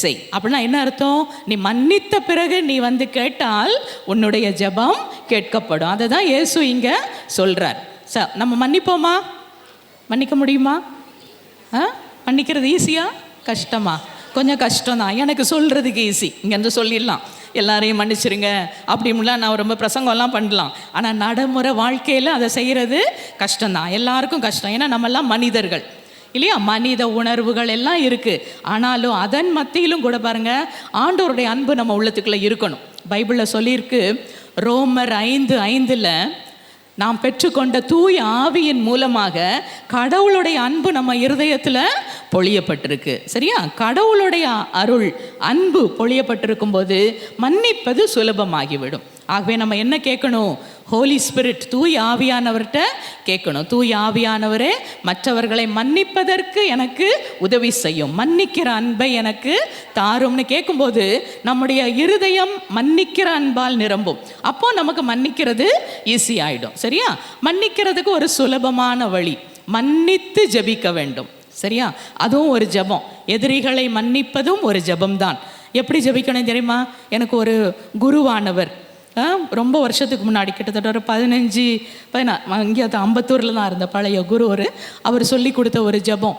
செய். அப்படின்னா என்ன அர்த்தம்? நீ மன்னித்த பிறகு நீ கேட்டால் உன்னுடைய ஜெபம் கேட்கப்படும். அதை தான் இயேசு இங்கே சொல்கிறார். நம்ம மன்னிப்போமா? மன்னிக்க முடியுமா? மன்னிக்கிறது ஈஸியா கஷ்டமா? கொஞ்சம் கஷ்டம் தான். எனக்கு சொல்கிறதுக்கு ஈஸி, இங்கேருந்து சொல்லிடலாம் எல்லாரையும் மன்னிச்சிருங்க அப்படின்லாம் நான் ரொம்ப பிரசங்கம்லாம் பண்ணலாம். ஆனால் நடைமுறை வாழ்க்கையில் அதை செய்கிறது கஷ்டம்தான், எல்லாருக்கும் கஷ்டம். ஏன்னா நம்மெல்லாம் மனிதர்கள் இல்லையா, மனித உணர்வுகள் எல்லாம் இருக்குது. ஆனாலும் அதன் மத்தியிலும் கூட பாருங்கள், ஆண்டவருடைய அன்பு நம்ம உள்ளத்துக்குள்ளே இருக்கணும். பைபிளில் சொல்லியிருக்கு, ரோமர் 5:5 நாம் பெற்றுக்கொண்ட தூய ஆவியின் மூலமாக கடவுளுடைய அன்பு நம்ம இருதயத்தில் பொழியப்பட்டிருக்கு. சரியா, கடவுளுடைய அருள் அன்பு பொழியப்பட்டிருக்கும் போது மன்னிப்பது சுலபமாகிவிடும். ஆகவே நம்ம என்ன கேட்கணும்? ஹோலி ஸ்பிரிட், தூய ஆவியானவர்கிட்ட கேட்கணும். தூய ஆவியானவரே மற்றவர்களை மன்னிப்பதற்கு எனக்கு உதவி செய்யும், மன்னிக்கிற அன்பை எனக்கு தாரும்னு கேட்கும்போது நம்முடைய இருதயம் மன்னிக்கிற அன்பால் நிரம்பும். அப்போ நமக்கு மன்னிக்கிறது ஈஸி ஆகிடும். சரியா, மன்னிக்கிறதுக்கு ஒரு சுலபமான வழி, மன்னித்து ஜெபிக்க வேண்டும். சரியா, அதுவும் ஒரு ஜெபம். எதிரிகளை மன்னிப்பதும் ஒரு ஜெபம்தான். எப்படி ஜெபிக்கணும் தெரியுமா? எனக்கு ஒரு குருவானவர் ரொம்ப வருஷத்துக்கு முன்னாடி, கிட்டத்தட்ட ஒரு 15 இங்கே தான் அம்பத்தூரில் தான் இருந்த பழைய குரு, அவர் சொல்லி கொடுத்த ஒரு ஜெபம்,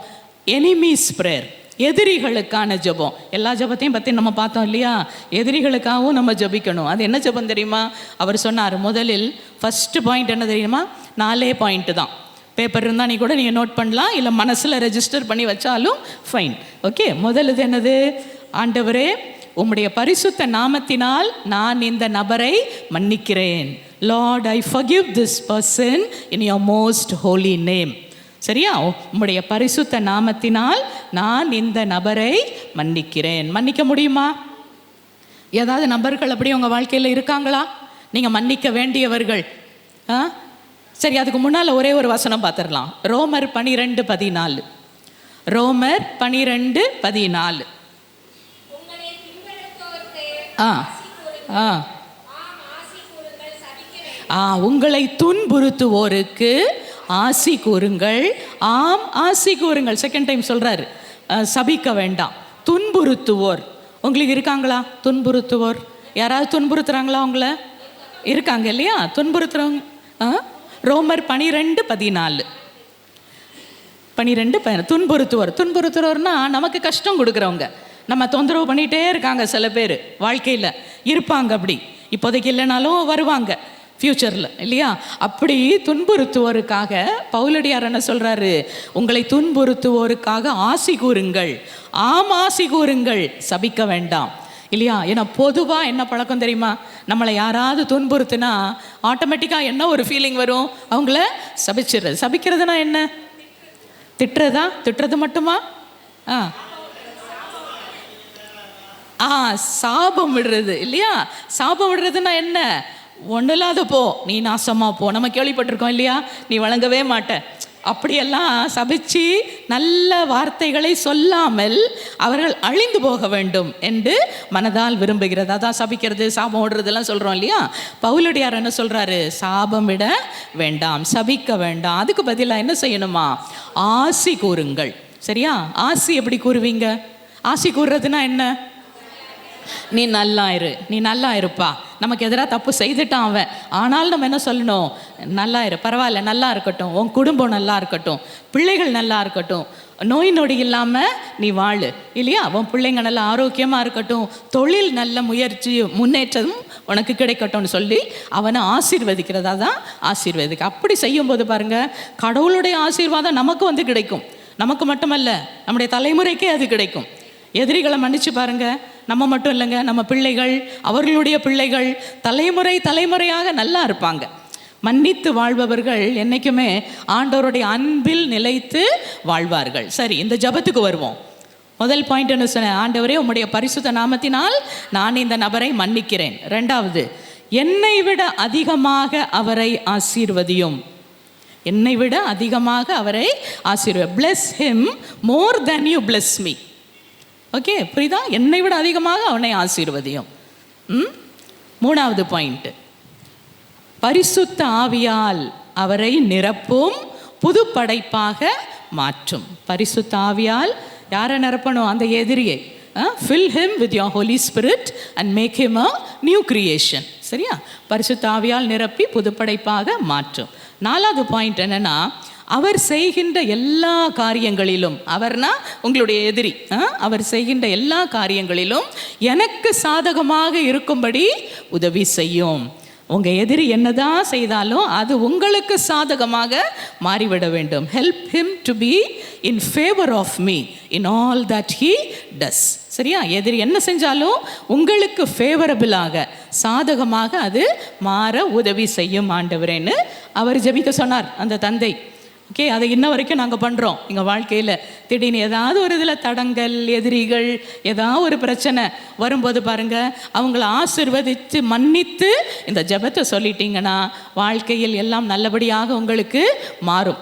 எனிமீஸ் ப்ரேயர், எதிரிகளுக்கான ஜெபம். எல்லா ஜெபத்தையும் பற்றி நம்ம பார்த்தோம் இல்லையா? எதிரிகளுக்காகவும் நம்ம ஜெபிக்கணும். அது என்ன ஜெபம் தெரியுமா? அவர் சொன்னார், முதலில் ஃபஸ்ட்டு பாயிண்ட் என்ன தெரியுமா? 4 பாயிண்ட்டு தான். பேப்பர் இருந்தால் நீ கூட நீங்கள் நோட் பண்ணலாம், இல்லை மனசில் ரெஜிஸ்டர் பண்ணி வச்சாலும் ஃபைன். ஓகே, முதல் இது என்னது? ஆண்டவரே, உம்முடைய பரிசுத்த நாமத்தினால் நான் இந்த நபரை மன்னிக்கிறேன். Lord, I forgive this person in your most holy name. சரியா, உம்முடைய பரிசுத்த நாமத்தினால் நான் இந்த நபரை மன்னிக்கிறேன். மன்னிக்க முடியுமா? ஏதாவது நபர்கள் அப்படி உங்கள் வாழ்க்கையில் இருக்காங்களா நீங்கள் மன்னிக்க வேண்டியவர்கள்? சரி, அதுக்கு முன்னால் ஒரே ஒரு வசனம் பார்த்துடலாம். ரோமர் 12:14. ரோமர் 12:14. உங்களை துன்புறுத்துவோருக்கு ஆசி கூறுங்கள். ஆம், ஆசி கூறுங்கள். செகண்ட் டைம் சொல்றாரு, சபிக்க வேண்டாம். துன்புறுத்துவோர் உங்களுக்கு இருக்காங்களா? துன்புறுத்துவோர் யாராவது துன்புறுத்துறாங்களா? உங்களை இருக்காங்க இல்லையா துன்புறுத்துறவங்க? ரோமர் 12:14. துன்புறுத்துவோர்னா நமக்கு கஷ்டம் கொடுக்குறவங்க, நம்ம தொந்தரவு பண்ணிகிட்டே இருக்காங்க. சில பேர் வாழ்க்கையில் இருப்பாங்க, அப்படி இப்போதைக்கு இல்லைனாலும் வருவாங்க ஃப்யூச்சரில் இல்லையா? அப்படி துன்புறுத்துவோருக்காக பவுலடியார் என்ன சொல்கிறாரு? உங்களை துன்புறுத்துவோருக்காக ஆசி கூறுங்கள். ஆம், ஆசி கூறுங்கள், சபிக்க வேண்டாம் இல்லையா? ஏன்னா பொதுவாக என்ன பழக்கம் தெரியுமா? நம்மளை யாராவது துன்புறுத்துனா ஆட்டோமேட்டிக்காக என்ன ஒரு ஃபீலிங் வரும்? அவங்கள சபிச்சிடுறது. சபிக்கிறதுனா என்ன? திட்டுறதா? திட்டுறது மட்டுமா? சாபம் விடுறது இல்லையா? சாபம் விடுறதுன்னா என்ன? ஒன்றும் இல்லாத போ, நீ நாசமா போ, நம்ம கேள்விப்பட்டிருக்கோம் இல்லையா? நீ வழங்கவே மாட்ட, அப்படியெல்லாம் சபிச்சு நல்ல வார்த்தைகளை சொல்லாமல் அவர்கள் அழிந்து போக வேண்டும் என்று மனதால் விரும்புகிறது. அதான் சபிக்கிறது, சாபம் விடுறதுலாம் சொல்கிறோம் இல்லையா? பவுலடியார் என்ன சொல்கிறாரு? சாபம் விட வேண்டாம், சபிக்க வேண்டாம், அதுக்கு பதிலாக என்ன செய்யணுமா? ஆசி கூறுங்கள். சரியா, ஆசி எப்படி கூறுவீங்க? ஆசி கூறுறதுனா என்ன? நீ நல்லா இரு, நீ நல்லா இருப்பா. நமக்கு எதிராக தப்பு செய்துட்டான் அவன், ஆனாலும் நம்ம என்ன சொல்லணும்? நல்லா இரு, பரவாயில்ல, நல்லா இருக்கட்டும், உன் குடும்பம் நல்லா இருக்கட்டும், பிள்ளைகள் நல்லா இருக்கட்டும், நோய் நொடி இல்லாமல் நீ வாழு இல்லையா? உன் பிள்ளைங்க நல்லா ஆரோக்கியமாக இருக்கட்டும், தொழில் நல்ல முயற்சி முன்னேற்றமும் உனக்கு கிடைக்கட்டும்னு சொல்லி அவனை ஆசீர்வதிக்கிறதா தான் ஆசீர்வதிக்க. அப்படி செய்யும்போது பாருங்கள், கடவுளுடைய ஆசீர்வாதம் நமக்கு வந்து கிடைக்கும். நமக்கு மட்டுமல்ல, நம்முடைய தலைமுறைக்கே அது கிடைக்கும். எதிரிகளை மன்னிச்சு பாருங்க, நம்ம மட்டும் இல்லைங்க, நம்ம பிள்ளைகள், அவர்களுடைய பிள்ளைகள், தலைமுறையாக நல்லா இருப்பாங்க. மன்னித்து வாழ்பவர்கள் என்னைக்குமே ஆண்டவருடைய அன்பில் நிலைத்து வாழ்வார்கள். சரி, இந்த ஜபத்துக்கு வருவோம். முதல் பாயிண்ட் என்ன சொன்னேன்? ஆண்டவரே, உம்முடைய பரிசுத்த நாமத்தினால் நான் இந்த நபரை மன்னிக்கிறேன். 2வது, என்னை விட அதிகமாக அவரை ஆசீர்வதியும். என்னை விட அதிகமாக அவரை ஆசீர்வதி. bless him more than you bless me. Okay, புரியுதா? என்னை விட அதிகமாக அவனை ஆசீர்வதியும். 3வது பாயிண்ட், பரிசுத்த ஆவியால் அவரை நிரப்பும், புது படைப்பாக மாற்றும். பரிசுத்த ஆவியால் யாரை நிரப்பணும்? அந்த எதிரியை. fill him with your holy spirit and make him a new creation. சரியா, பரிசுத்த ஆவியால் நிரப்பி புது படைப்பாக மாற்றும். 4வது பாயிண்ட் என்னன்னா, அவர் செய்கின்ற எல்லா காரியங்களிலும், அவர்னா உங்களுடைய எதிரி, அவர் செய்கின்ற எல்லா காரியங்களிலும் எனக்கு சாதகமாக இருக்கும்படி உதவி செய்யும். உங்கள் எதிரி என்னதான் செய்தாலும் அது உங்களுக்கு சாதகமாக மாறிவிட வேண்டும். Help him to be in favour of me in all that he does. சரியா? எதிரி என்ன செஞ்சாலும் உங்களுக்கு ஃபேவரபிளாக, சாதகமாக அது மாற உதவி செய்யும் ஆண்டவரேன்னு அவர் ஜெபிக்க சொன்னார் அந்த தந்தை. ஓகே, அதை இன்ன வரைக்கும் நாங்கள் பண்ணுறோம் எங்கள் வாழ்க்கையில். திடீர்னு ஏதாவது ஒரு இதில் தடங்கள், எதிரிகள், ஏதாவது ஒரு பிரச்சனை வரும்போது பாருங்கள், அவங்கள ஆசீர்வதித்து மன்னித்து இந்த ஜெபத்தை சொல்லிட்டீங்கன்னா வாழ்க்கையில் எல்லாம் நல்லபடியாக உங்களுக்கு மாறும்.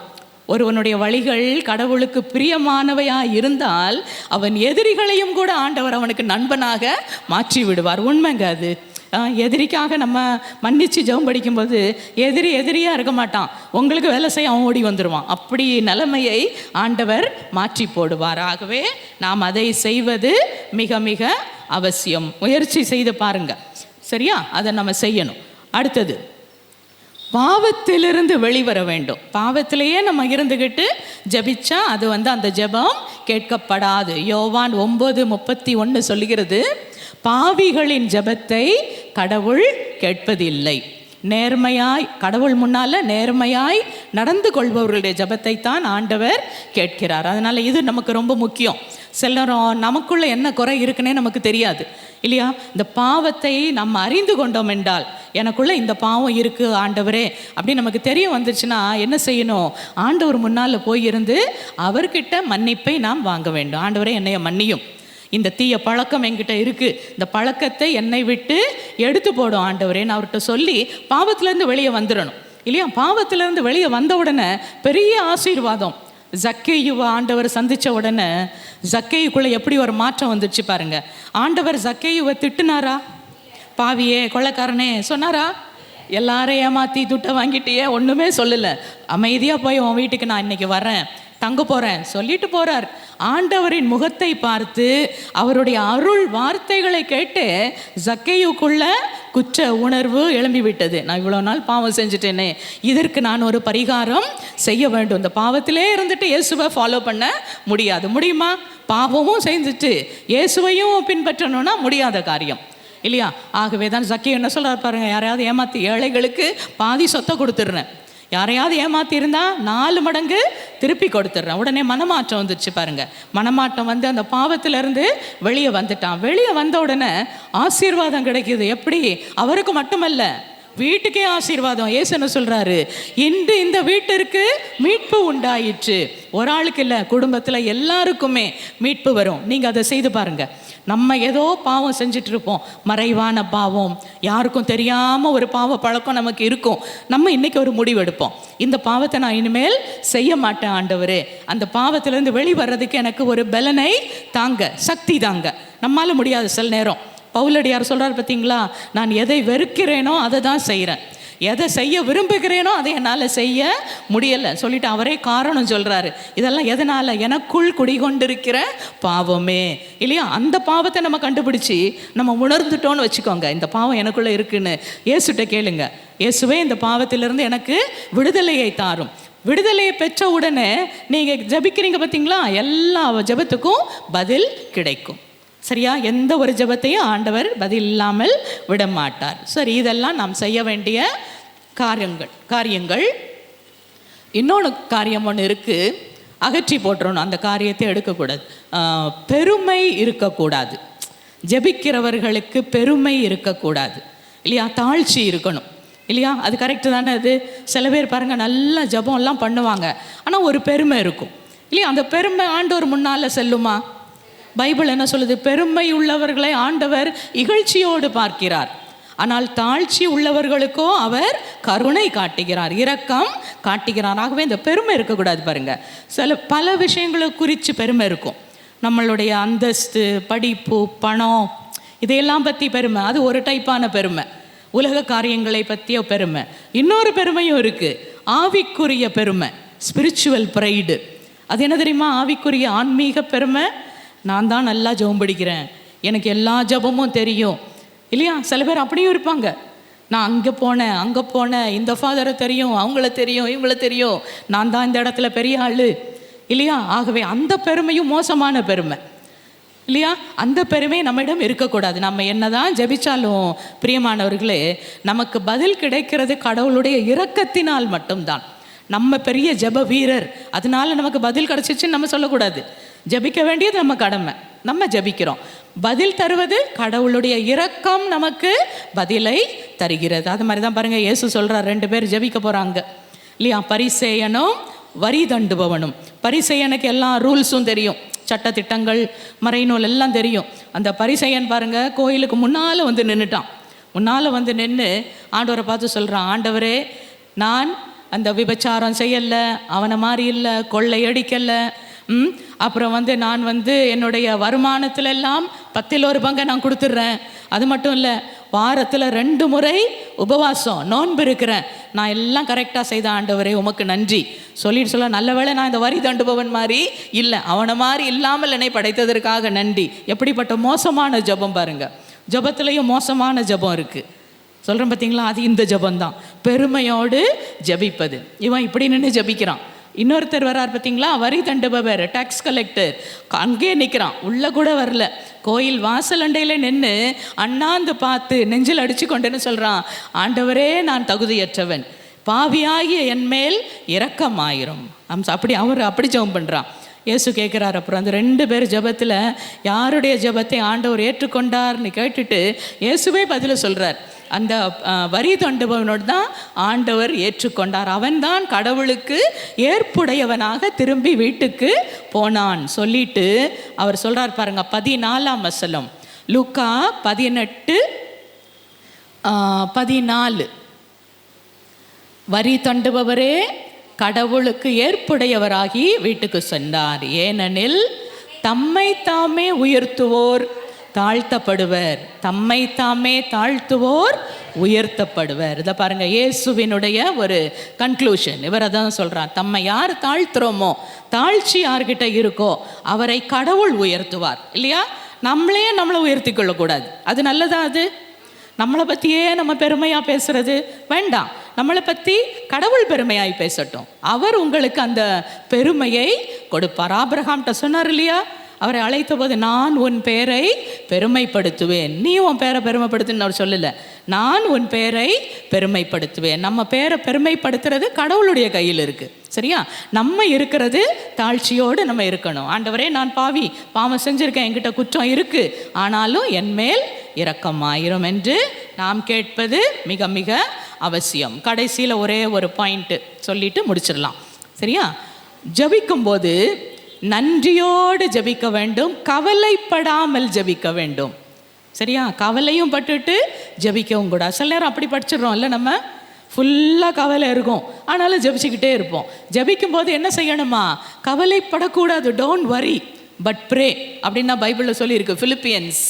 ஒருவனுடைய வழிகள் கடவுளுக்கு பிரியமானவையாக இருந்தால் அவன் எதிரிகளையும் கூட ஆண்டவர் அவனுக்கு நண்பனாக மாற்றி விடுவார். உண்மைங்க அது. எதிரிக்காக நம்ம மன்னிச்சு ஜெபம் படிக்கும்போது எதிரியாக இருக்க மாட்டான், உங்களுக்கு வேலை செய்ய அவன் ஓடி வந்துடுவான். அப்படி நிலைமையை ஆண்டவர் மாற்றி போடுவார். ஆகவே நாம் அதை செய்வது மிக மிக அவசியம். முயற்சி செய்து பாருங்க. சரியா? அதை நம்ம செய்யணும். அடுத்தது, பாவத்திலிருந்து வெளிவர வேண்டும். பாவத்திலேயே நம்ம இருந்துக்கிட்டு ஜெபிச்சா அது அந்த ஜெபம் கேட்கப்படாது. யோவான் 9:31 சொல்லுகிறது, பாவிகளின் ஜெபத்தை கடவுள் கேட்பதில்லை. நேர்மையாய், கடவுள் முன்னால் நேர்மையாய் நடந்து கொள்பவர்களுடைய ஜெபத்தை தான் ஆண்டவர் கேட்கிறார். அதனால் இது நமக்கு ரொம்ப முக்கியம். சிலரும் நமக்குள்ள என்ன குறை இருக்குன்னே நமக்கு தெரியாது இல்லையா? இந்த பாவத்தை நம்ம அறிந்து கொண்டோம் என்றால், எனக்குள்ள இந்த பாவம் இருக்குது ஆண்டவரே அப்படி நமக்கு தெரிய வந்துச்சுன்னா என்ன செய்யணும்? ஆண்டவர் முன்னால் போயிருந்து அவர்கிட்ட மன்னிப்பை நாம் வாங்க வேண்டும். ஆண்டவரே என்னைய மன்னியும், இந்த தீய பழக்கம் என்கிட்ட இருக்குது, இந்த பழக்கத்தை என்னை விட்டு எடுத்து போடும் ஆண்டவரேன்னு அவர்கிட்ட சொல்லி பாவத்திலேருந்து வெளியே வந்துடணும் இல்லையா? பாவத்திலேருந்து வெளியே வந்த உடனே பெரிய ஆசீர்வாதம். ஜக்கேயுவை ஆண்டவர் சந்தித்த உடனே ஜக்கேயுக்குள்ளே எப்படி ஒரு மாற்றம் வந்துச்சு பாருங்க. ஆண்டவர் ஜக்கேயுவை திட்டுனாரா? பாவியே, கொள்ளைக்காரனே சொன்னாரா? எல்லாரையும் ஏமாற்றி துட்டை வாங்கிட்டியே, ஒன்றுமே சொல்லலை. அமைதியாக போய் உன் வீட்டுக்கு நான் இன்னைக்கு வரேன், தங்க போகிறேன் சொல்லிட்டு போகிறார். ஆண்டவரின் முகத்தை பார்த்து அவருடைய அருள் வார்த்தைகளை கேட்டு ஜக்கேயுக்குள்ள குற்ற உணர்வு எழும்பி விட்டது. நான் இவ்வளோ நாள் பாவம் செஞ்சுட்டேனே, இதற்கு நான் ஒரு பரிகாரம் செய்ய வேண்டும். இந்த பாவத்திலே இருந்துட்டு இயேசுவை ஃபாலோ பண்ண முடியாது. முடியுமா? பாவமும் செஞ்சுட்டு இயேசுவையும் பின்பற்றணும்னா முடியாத காரியம் இல்லையா? ஆகவே தான் ஜக்கேயு என்ன சொல்கிறார் பாருங்க, யாரையாவது ஏமாற்றி ஏழைகளுக்கு பாதி சொத்தை கொடுத்துட்றேன், யாரையாவது ஏமாற்றி இருந்தால் 4 மடங்கு திருப்பி கொடுத்துட்றேன். உடனே மனமாற்றம் வந்துடுச்சு பாருங்க. மனமாற்றம் அந்த பாவத்திலேருந்து வெளியே வந்துட்டான். வெளியே வந்த உடனே ஆசீர்வாதம் கிடைக்கிது. எப்படி? அவருக்கு மட்டுமல்ல, வீட்டுக்கே ஆசீர்வாதம். இயேசு என்ன சொல்கிறாரு? இன்று இந்த வீட்டிற்கு மீட்பு உண்டாயிற்று. ஒரு ஆளுக்கு இல்லை, குடும்பத்தில் எல்லாருக்குமே மீட்பு வரும். நீங்கள் அதை செய்து பாருங்கள். நம்ம ஏதோ பாவம் செஞ்சுட்டு இருப்போம், மறைவான பாவம், யாருக்கும் தெரியாமல் ஒரு பாவ பழக்கம் நமக்கு இருக்கும். நம்ம இன்றைக்கி ஒரு முடிவெடுப்போம், இந்த பாவத்தை நான் இனிமேல் செய்ய மாட்டேன் ஆண்டவரே, அந்த பாவத்திலேருந்து வெளிவரதுக்கு எனக்கு ஒரு பலனை தாங்க, சக்தி தாங்க. நம்மளால முடியாது சில நேரம். பவுலடியார் சொல்கிறார் பார்த்தீங்களா, நான் எதை வெறுக்கிறேனோ அதை தான் செய்கிறேன், எதை செய்ய விரும்புகிறேனோ அதை என்னால் செய்ய முடியலை சொல்லிட்டு அவரே காரணம் சொல்கிறாரு. இதெல்லாம் எதனால்? எனக்குள் குடிகொண்டிருக்கிற பாவமே இல்லையா? அந்த பாவத்தை நம்ம கண்டுபிடிச்சி நம்ம உணர்ந்துட்டோன்னு வச்சுக்கோங்க, இந்த பாவம் எனக்குள்ளே இருக்குன்னு இயேசுகிட்ட கேளுங்க. இயேசுவே இந்த பாவத்திலிருந்து எனக்கு விடுதலையை தாரும். விடுதலையை பெற்ற உடனே நீங்கள் ஜபிக்கிறீங்க பார்த்தீங்களா, எல்லா ஜபத்துக்கும் பதில் கிடைக்கும். சரியா? எந்த ஒரு ஜபத்தையும் ஆண்டவர் பதில் இல்லாமல் விட மாட்டார். சரி, இதெல்லாம் நாம் செய்ய வேண்டிய காரியங்கள். இன்னொன்று காரியம் ஒன்று இருக்குது, அகற்றி போட்டுறணும். அந்த காரியத்தை எடுக்கக்கூடாது. பெருமை இருக்கக்கூடாது. ஜெபிக்கிறவர்களுக்கு பெருமை இருக்கக்கூடாது இல்லையா? தாழ்ச்சி இருக்கணும் இல்லையா? அது கரெக்டு தானே? அது சில பேர் பாருங்கள், நல்லா ஜபம்லாம் பண்ணுவாங்க, ஆனால் ஒரு பெருமை இருக்கும் இல்லையா? அந்த பெருமை ஆண்டவர் முன்னால் செல்லுமா? பைபிள் என்ன சொல்லுது? பெருமை உள்ளவர்களை ஆண்டவர் இகழ்ச்சியோடு பார்க்கிறார், ஆனால் தாழ்ச்சி உள்ளவர்களுக்கோ அவர் கருணை காட்டுகிறார், இரக்கம் காட்டுகிறார். ஆகவே இந்த பெருமை இருக்கக்கூடாது பாருங்க. பல விஷயங்களை குறித்து பெருமை இருக்கும். நம்மளுடைய அந்தஸ்து, படிப்பு, பணம், இதையெல்லாம் பற்றி பெருமை, அது ஒரு டைப்பான பெருமை. உலக காரியங்களை பற்றிய பெருமை. இன்னொரு பெருமையும் இருக்குது, ஆவிக்குரிய பெருமை, ஸ்பிரிச்சுவல் ப்ரைடு. அது என்ன தெரியுமா? ஆவிக்குரிய ஆன்மீக பெருமை. நான் தான் நல்லா ஜெபம் படிக்கிறேன், எனக்கு எல்லா ஜெபமும் தெரியும் இல்லையா? சில பேர் அப்படியும் இருப்பாங்க. நான் அங்கே போனேன், இந்த ஃபாதரை தெரியும், அவங்கள தெரியும், இவங்கள தெரியும், நான் தான் இந்த இடத்துல பெரிய ஆள் இல்லையா. ஆகவே அந்த பெருமையும் மோசமான பெருமை இல்லையா. அந்த பெருமை நம்மிடம் இருக்கக்கூடாது. நம்ம என்னதான் ஜெபிச்சாலும் பிரியமானவர்களே, நமக்கு பதில் கிடைக்கிறது கடவுளுடைய இரக்கத்தினால் மட்டும்தான். நம்ம பெரிய ஜெப வீரர், அதனால நமக்கு பதில் கிடைச்சிச்சுன்னு நம்ம சொல்லக்கூடாது. ஜெபிக்க வேண்டியது நம்ம கடமை, நம்ம ஜெபிக்கிறோம். பதில் தருவது கடவுளுடைய இரக்கம் நமக்கு பதிலை தருகிறது. அது மாதிரி தான் பாருங்கள், இயேசு சொல்கிறார், 2 பேர் ஜெபிக்க போகிறாங்க இல்லையா, பரிசேயனும் வரி தண்டுபவனும். பரிசேயனுக்கு எல்லா ரூல்ஸும் தெரியும், சட்டத்திட்டங்கள் மறைநூல் எல்லாம் தெரியும். அந்த பரிசேயன் பாருங்கள், கோயிலுக்கு முன்னால் வந்து நின்றுட்டான். முன்னால் வந்து நின்று ஆண்டவரை பார்த்து சொல்கிறான், ஆண்டவரே, நான் அந்த விபச்சாரம் செய்யலை, அவனை மாதிரி இல்லை, கொள்ளையடிக்கலை, அப்புறம் வந்து நான் வந்து என்னுடைய வருமானத்துல எல்லாம் 10ல் 1 பங்கை நான் கொடுத்துட்றேன். அது மட்டும் இல்லை, வாரத்தில் 2 முறை உபவாசம் நோன்பு இருக்கிறேன், நான் எல்லாம் கரெக்டாக செய்த ஆண்டவரே உமக்கு நன்றி சொல்ல, நல்ல வேளை நான் இந்த வரி தண்டுபவன் மாதிரி இல்லை, அவனை மாதிரி இல்லாமல் என்னை படைத்ததற்காக நன்றி. எப்படிப்பட்ட மோசமான ஜபம் பாருங்க. ஜபத்துலேயும் மோசமான ஜபம் இருக்குது. சொல்கிறேன் பார்த்தீங்களா, அது இந்த ஜபந்தான், பெருமையோடு ஜபிப்பது. இவன் இப்படி நின்று ஜபிக்கிறான். இன்னொருத்தர் வர்றார் பார்த்தீங்களா, வரி தண்டுபவர், டாக்ஸ் கலெக்டர், அங்கேயே நிற்கிறான், உள்ளே கூட வரல, கோயில் வாசல் அண்டையில் நின்று அண்ணாந்து பார்த்து நெஞ்சில் அடித்து கொண்டுன்னு சொல்கிறான், ஆண்டவரே, நான் தகுதியற்றவன், பாவியாகிய என் மேல் இரக்கமாயிரும். அவர் அப்படி ஜெபம் பண்ணுறான். இயேசு கேட்குறார். அப்புறம் அந்த 2 பேர் ஜெபத்தில் யாருடைய ஜெபத்தை ஆண்டவர் ஏற்றுக்கொண்டார்னு கேட்டுட்டு இயேசுவே பதில சொல்கிறார். அந்த வரி தண்டுபவனோடு தான் ஆண்டவர் ஏற்றுக்கொண்டார். அவன்தான் கடவுளுக்கு ஏற்புடையவனாக திரும்பி வீட்டுக்கு போனான் சொல்லிட்டு அவர் சொல்கிறார் பாருங்க, 14ஆம் வசனம், லூக்கா 18:14. வரி தண்டுபவரே கடவுளுக்கு ஏற்புடையவராகி வீட்டுக்கு சென்றார், ஏனெனில் தம்மை தாமே உயர்த்துவோர் தாழ்த்தப்படுவர், தம்மை தாமே தாழ்த்துவோர் உயர்த்தப்படுவர். இதை பாருங்க, இயேசுவினுடைய ஒரு கன்க்ளூஷன். இவர் அதான் சொல்றார், தம்மை யார் தாழ்த்துறோமோ, தாழ்ச்சி யார்கிட்ட இருக்கோ அவரை கடவுள் உயர்த்துவார் இல்லையா. நம்மளே நம்மளை உயர்த்தி கொள்ளக்கூடாது. அது நல்லதா? அது நம்மளை பற்றியே நம்ம பெருமையாக பேசுறது வேண்டாம். நம்மளை பற்றி கடவுள் பெருமையாய் பேசட்டும். அவர் உங்களுக்கு அந்த பெருமையை கொடுப்பார். ஆபிரகாம்கிட்ட சொன்னார் இல்லையா, அவரை அழைத்த போது, நான் உன் பேரை பெருமைப்படுத்துவேன், நீ உன் பேரை பெருமைப்படுத்துன்னு அவர் சொல்லலை, நான் உன் பேரை பெருமைப்படுத்துவேன். நம்ம பேரை பெருமைப்படுத்துறது கடவுளுடைய கையில் இருக்குது சரியா. நம்ம இருக்கிறது தாழ்ச்சியோடு நம்ம இருக்கணும். ஆண்டவரே, நான் பாவி, பாவம் செஞ்சுருக்கேன், என்கிட்ட குற்றம் இருக்குது, ஆனாலும் என் மேல் இரக்கமாயிரும் என்று நாம் கேட்பது மிக மிக அவசியம். கடைசியில் ஒரே ஒரு பாயிண்ட்டு சொல்லிட்டு முடிச்சிடலாம் சரியா. ஜபிக்கும்போது நன்றியோடு ஜபிக்க வேண்டும், கவலைப்படாமல் ஜபிக்க வேண்டும் சரியா. கவலையும் பட்டுட்டு ஜபிக்கவும் கூடாது. சில நேரம் அப்படி படிச்சிடுறோம் இல்லை, நம்ம ஃபுல்லாக கவலை இருக்கும், ஆனாலும் ஜபிச்சுக்கிட்டே இருப்போம். ஜபிக்கும் போது என்ன செய்யணுமா, கவலைப்படக்கூடாது. டோன்ட் வரி பட் ப்ரே அப்படின்னா பைபிளில் சொல்லியிருக்கு. பிலிப்பியன்ஸ்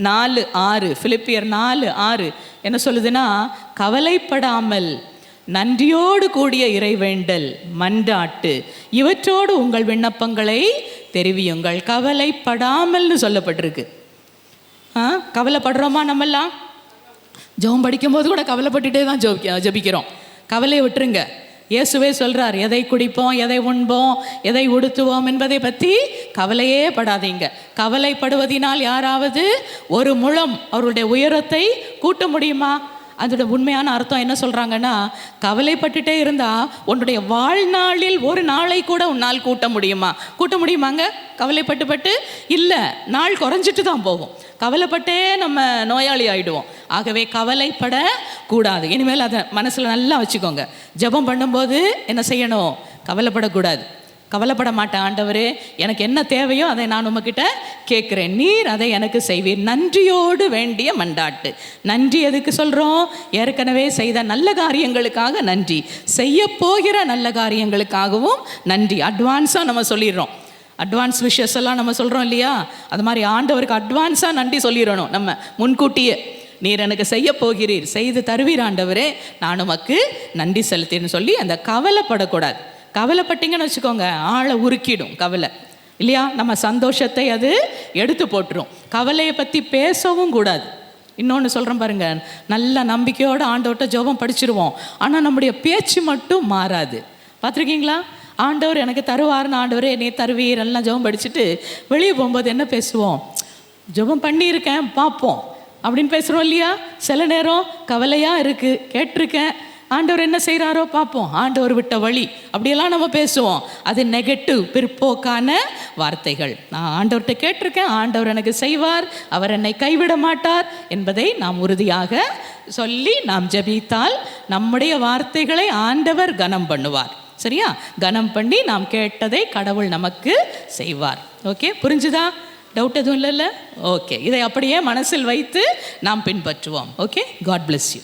4:6, பிலிப்பியர் 4:6 என்ன சொல்லுதுன்னா, கவலைப்படாமல் நன்றியோடு கூடிய இறைவேண்டல் மன்றாட்டு இவற்றோடு உங்கள் விண்ணப்பங்களை தெரிவியுங்கள். கவலைப்படாமல்னு சொல்லப்பட்டிருக்கு. கவலைப்படுறோமா? நம்மெல்லாம் ஜெபம் படிக்கும்போது கூட கவலைப்பட்டுட்டே தான் ஜபிக்கிறோம். கவலையை விட்டுருங்க. இயேசுவே சொல்கிறார், எதை குடிப்போம், எதை உண்போம், எதை உடுத்துவோம் என்பதை பற்றி கவலையே படாதீங்க. கவலைப்படுவதினால் யாராவது 1 முழம் அவருடைய உயரத்தை கூட்ட முடியுமா? அதோட உண்மையான அர்த்தம் என்ன சொல்கிறாங்கன்னா, கவலைப்பட்டுட்டே இருந்தால் உன்னுடைய வாழ்நாளில் 1 நாளை கூட உன்னால் கூட்ட முடியுமாங்க? கவலைப்பட்டு இல்லை, நாள் குறைஞ்சிட்டு தான் போகும். கவலைப்பட்டே நம்ம நோயாளி ஆகிடுவோம். ஆகவே கவலைப்படக்கூடாது. இனிமேல் அதை மனசில் நல்லா வச்சுக்கோங்க. ஜெபம் பண்ணும்போது என்ன செய்யணும், கவலைப்படக்கூடாது. கவலைப்பட மாட்டேன், ஆண்டவரே எனக்கு என்ன தேவையோ அதை நான் உமக்கிட்ட கேட்குறேன், நீர் அதை எனக்கு செய்வீர். நன்றியோடு வேண்டிய மண்டாட்டு. நன்றி எதுக்கு சொல்கிறோம்? ஏற்கனவே செய்த நல்ல காரியங்களுக்காக நன்றி, செய்ய போகிற நல்ல காரியங்களுக்காகவும் நன்றி. அட்வான்ஸாக நம்ம சொல்லிடுறோம். அட்வான்ஸ் விஷஸ் எல்லாம் நம்ம சொல்கிறோம் இல்லையா, அது மாதிரி ஆண்டவருக்கு அட்வான்ஸாக நன்றி சொல்லிடணும். நம்ம முன்கூட்டியே, நீர் எனக்கு செய்ய போகிறீர், செய்து தருவீர் ஆண்டவரே, நான் உமக்கு நன்றி செலுத்தின்னு சொல்லி அந்த கவலைப்படக்கூடாது. கவலைப்பட்டீங்கன்னு வச்சுக்கோங்க, ஆளை உருக்கிடும் கவலை இல்லையா. நம்ம சந்தோஷத்தை அது எடுத்து போட்டுரும். கவலையை பற்றி பேசவும் கூடாது இன்னொன்று சொல்கிறேன் பாருங்க, நல்ல நம்பிக்கையோடு ஆண்டவர்கிட்ட ஜெபம் படிச்சிருவோம், ஆனால் நம்முடைய பேச்சு மட்டும் மாறாது. பார்த்துருக்கீங்களா? ஆண்டவர் எனக்கு தருவார்னு, ஆண்டவரே நீ தருவீர் எல்லாம் ஜெபம் படிச்சுட்டு வெளியே போகும்போது என்ன பேசுவோம்? ஜெபம் பண்ணியிருக்கேன் பார்ப்போம் அப்படின்னு பேசுகிறோம் இல்லையா? சில நேரம் கவலையாக இருக்குது, கேட்டிருக்கேன், ஆண்டவர் என்ன செய்கிறாரோ பார்ப்போம், ஆண்டவர் விட்ட வழி, அப்படியெல்லாம் நம்ம பேசுவோம். அது நெகட்டிவ், பிற்போக்கான வார்த்தைகள். நான் ஆண்டவர்கிட்ட கேட்டிருக்கேன், ஆண்டவர் எனக்கு செய்வார், அவர் என்னை கைவிட மாட்டார் என்பதை நாம் உறுதியாக சொல்லி நாம் ஜெபித்தால் நம்முடைய வார்த்தைகளை ஆண்டவர் கனம் பண்ணுவார். சரியா? கனம் பண்ணி நாம் கேட்டதை கடவுள் நமக்கு செய்வார். ஓகே, புரிஞ்சுதா? டவுட் எதுவும் இல்லைல்ல? ஓகே, இதை அப்படியே மனசில் வைத்து நாம் பின்பற்றுவோம். Okay, God bless you.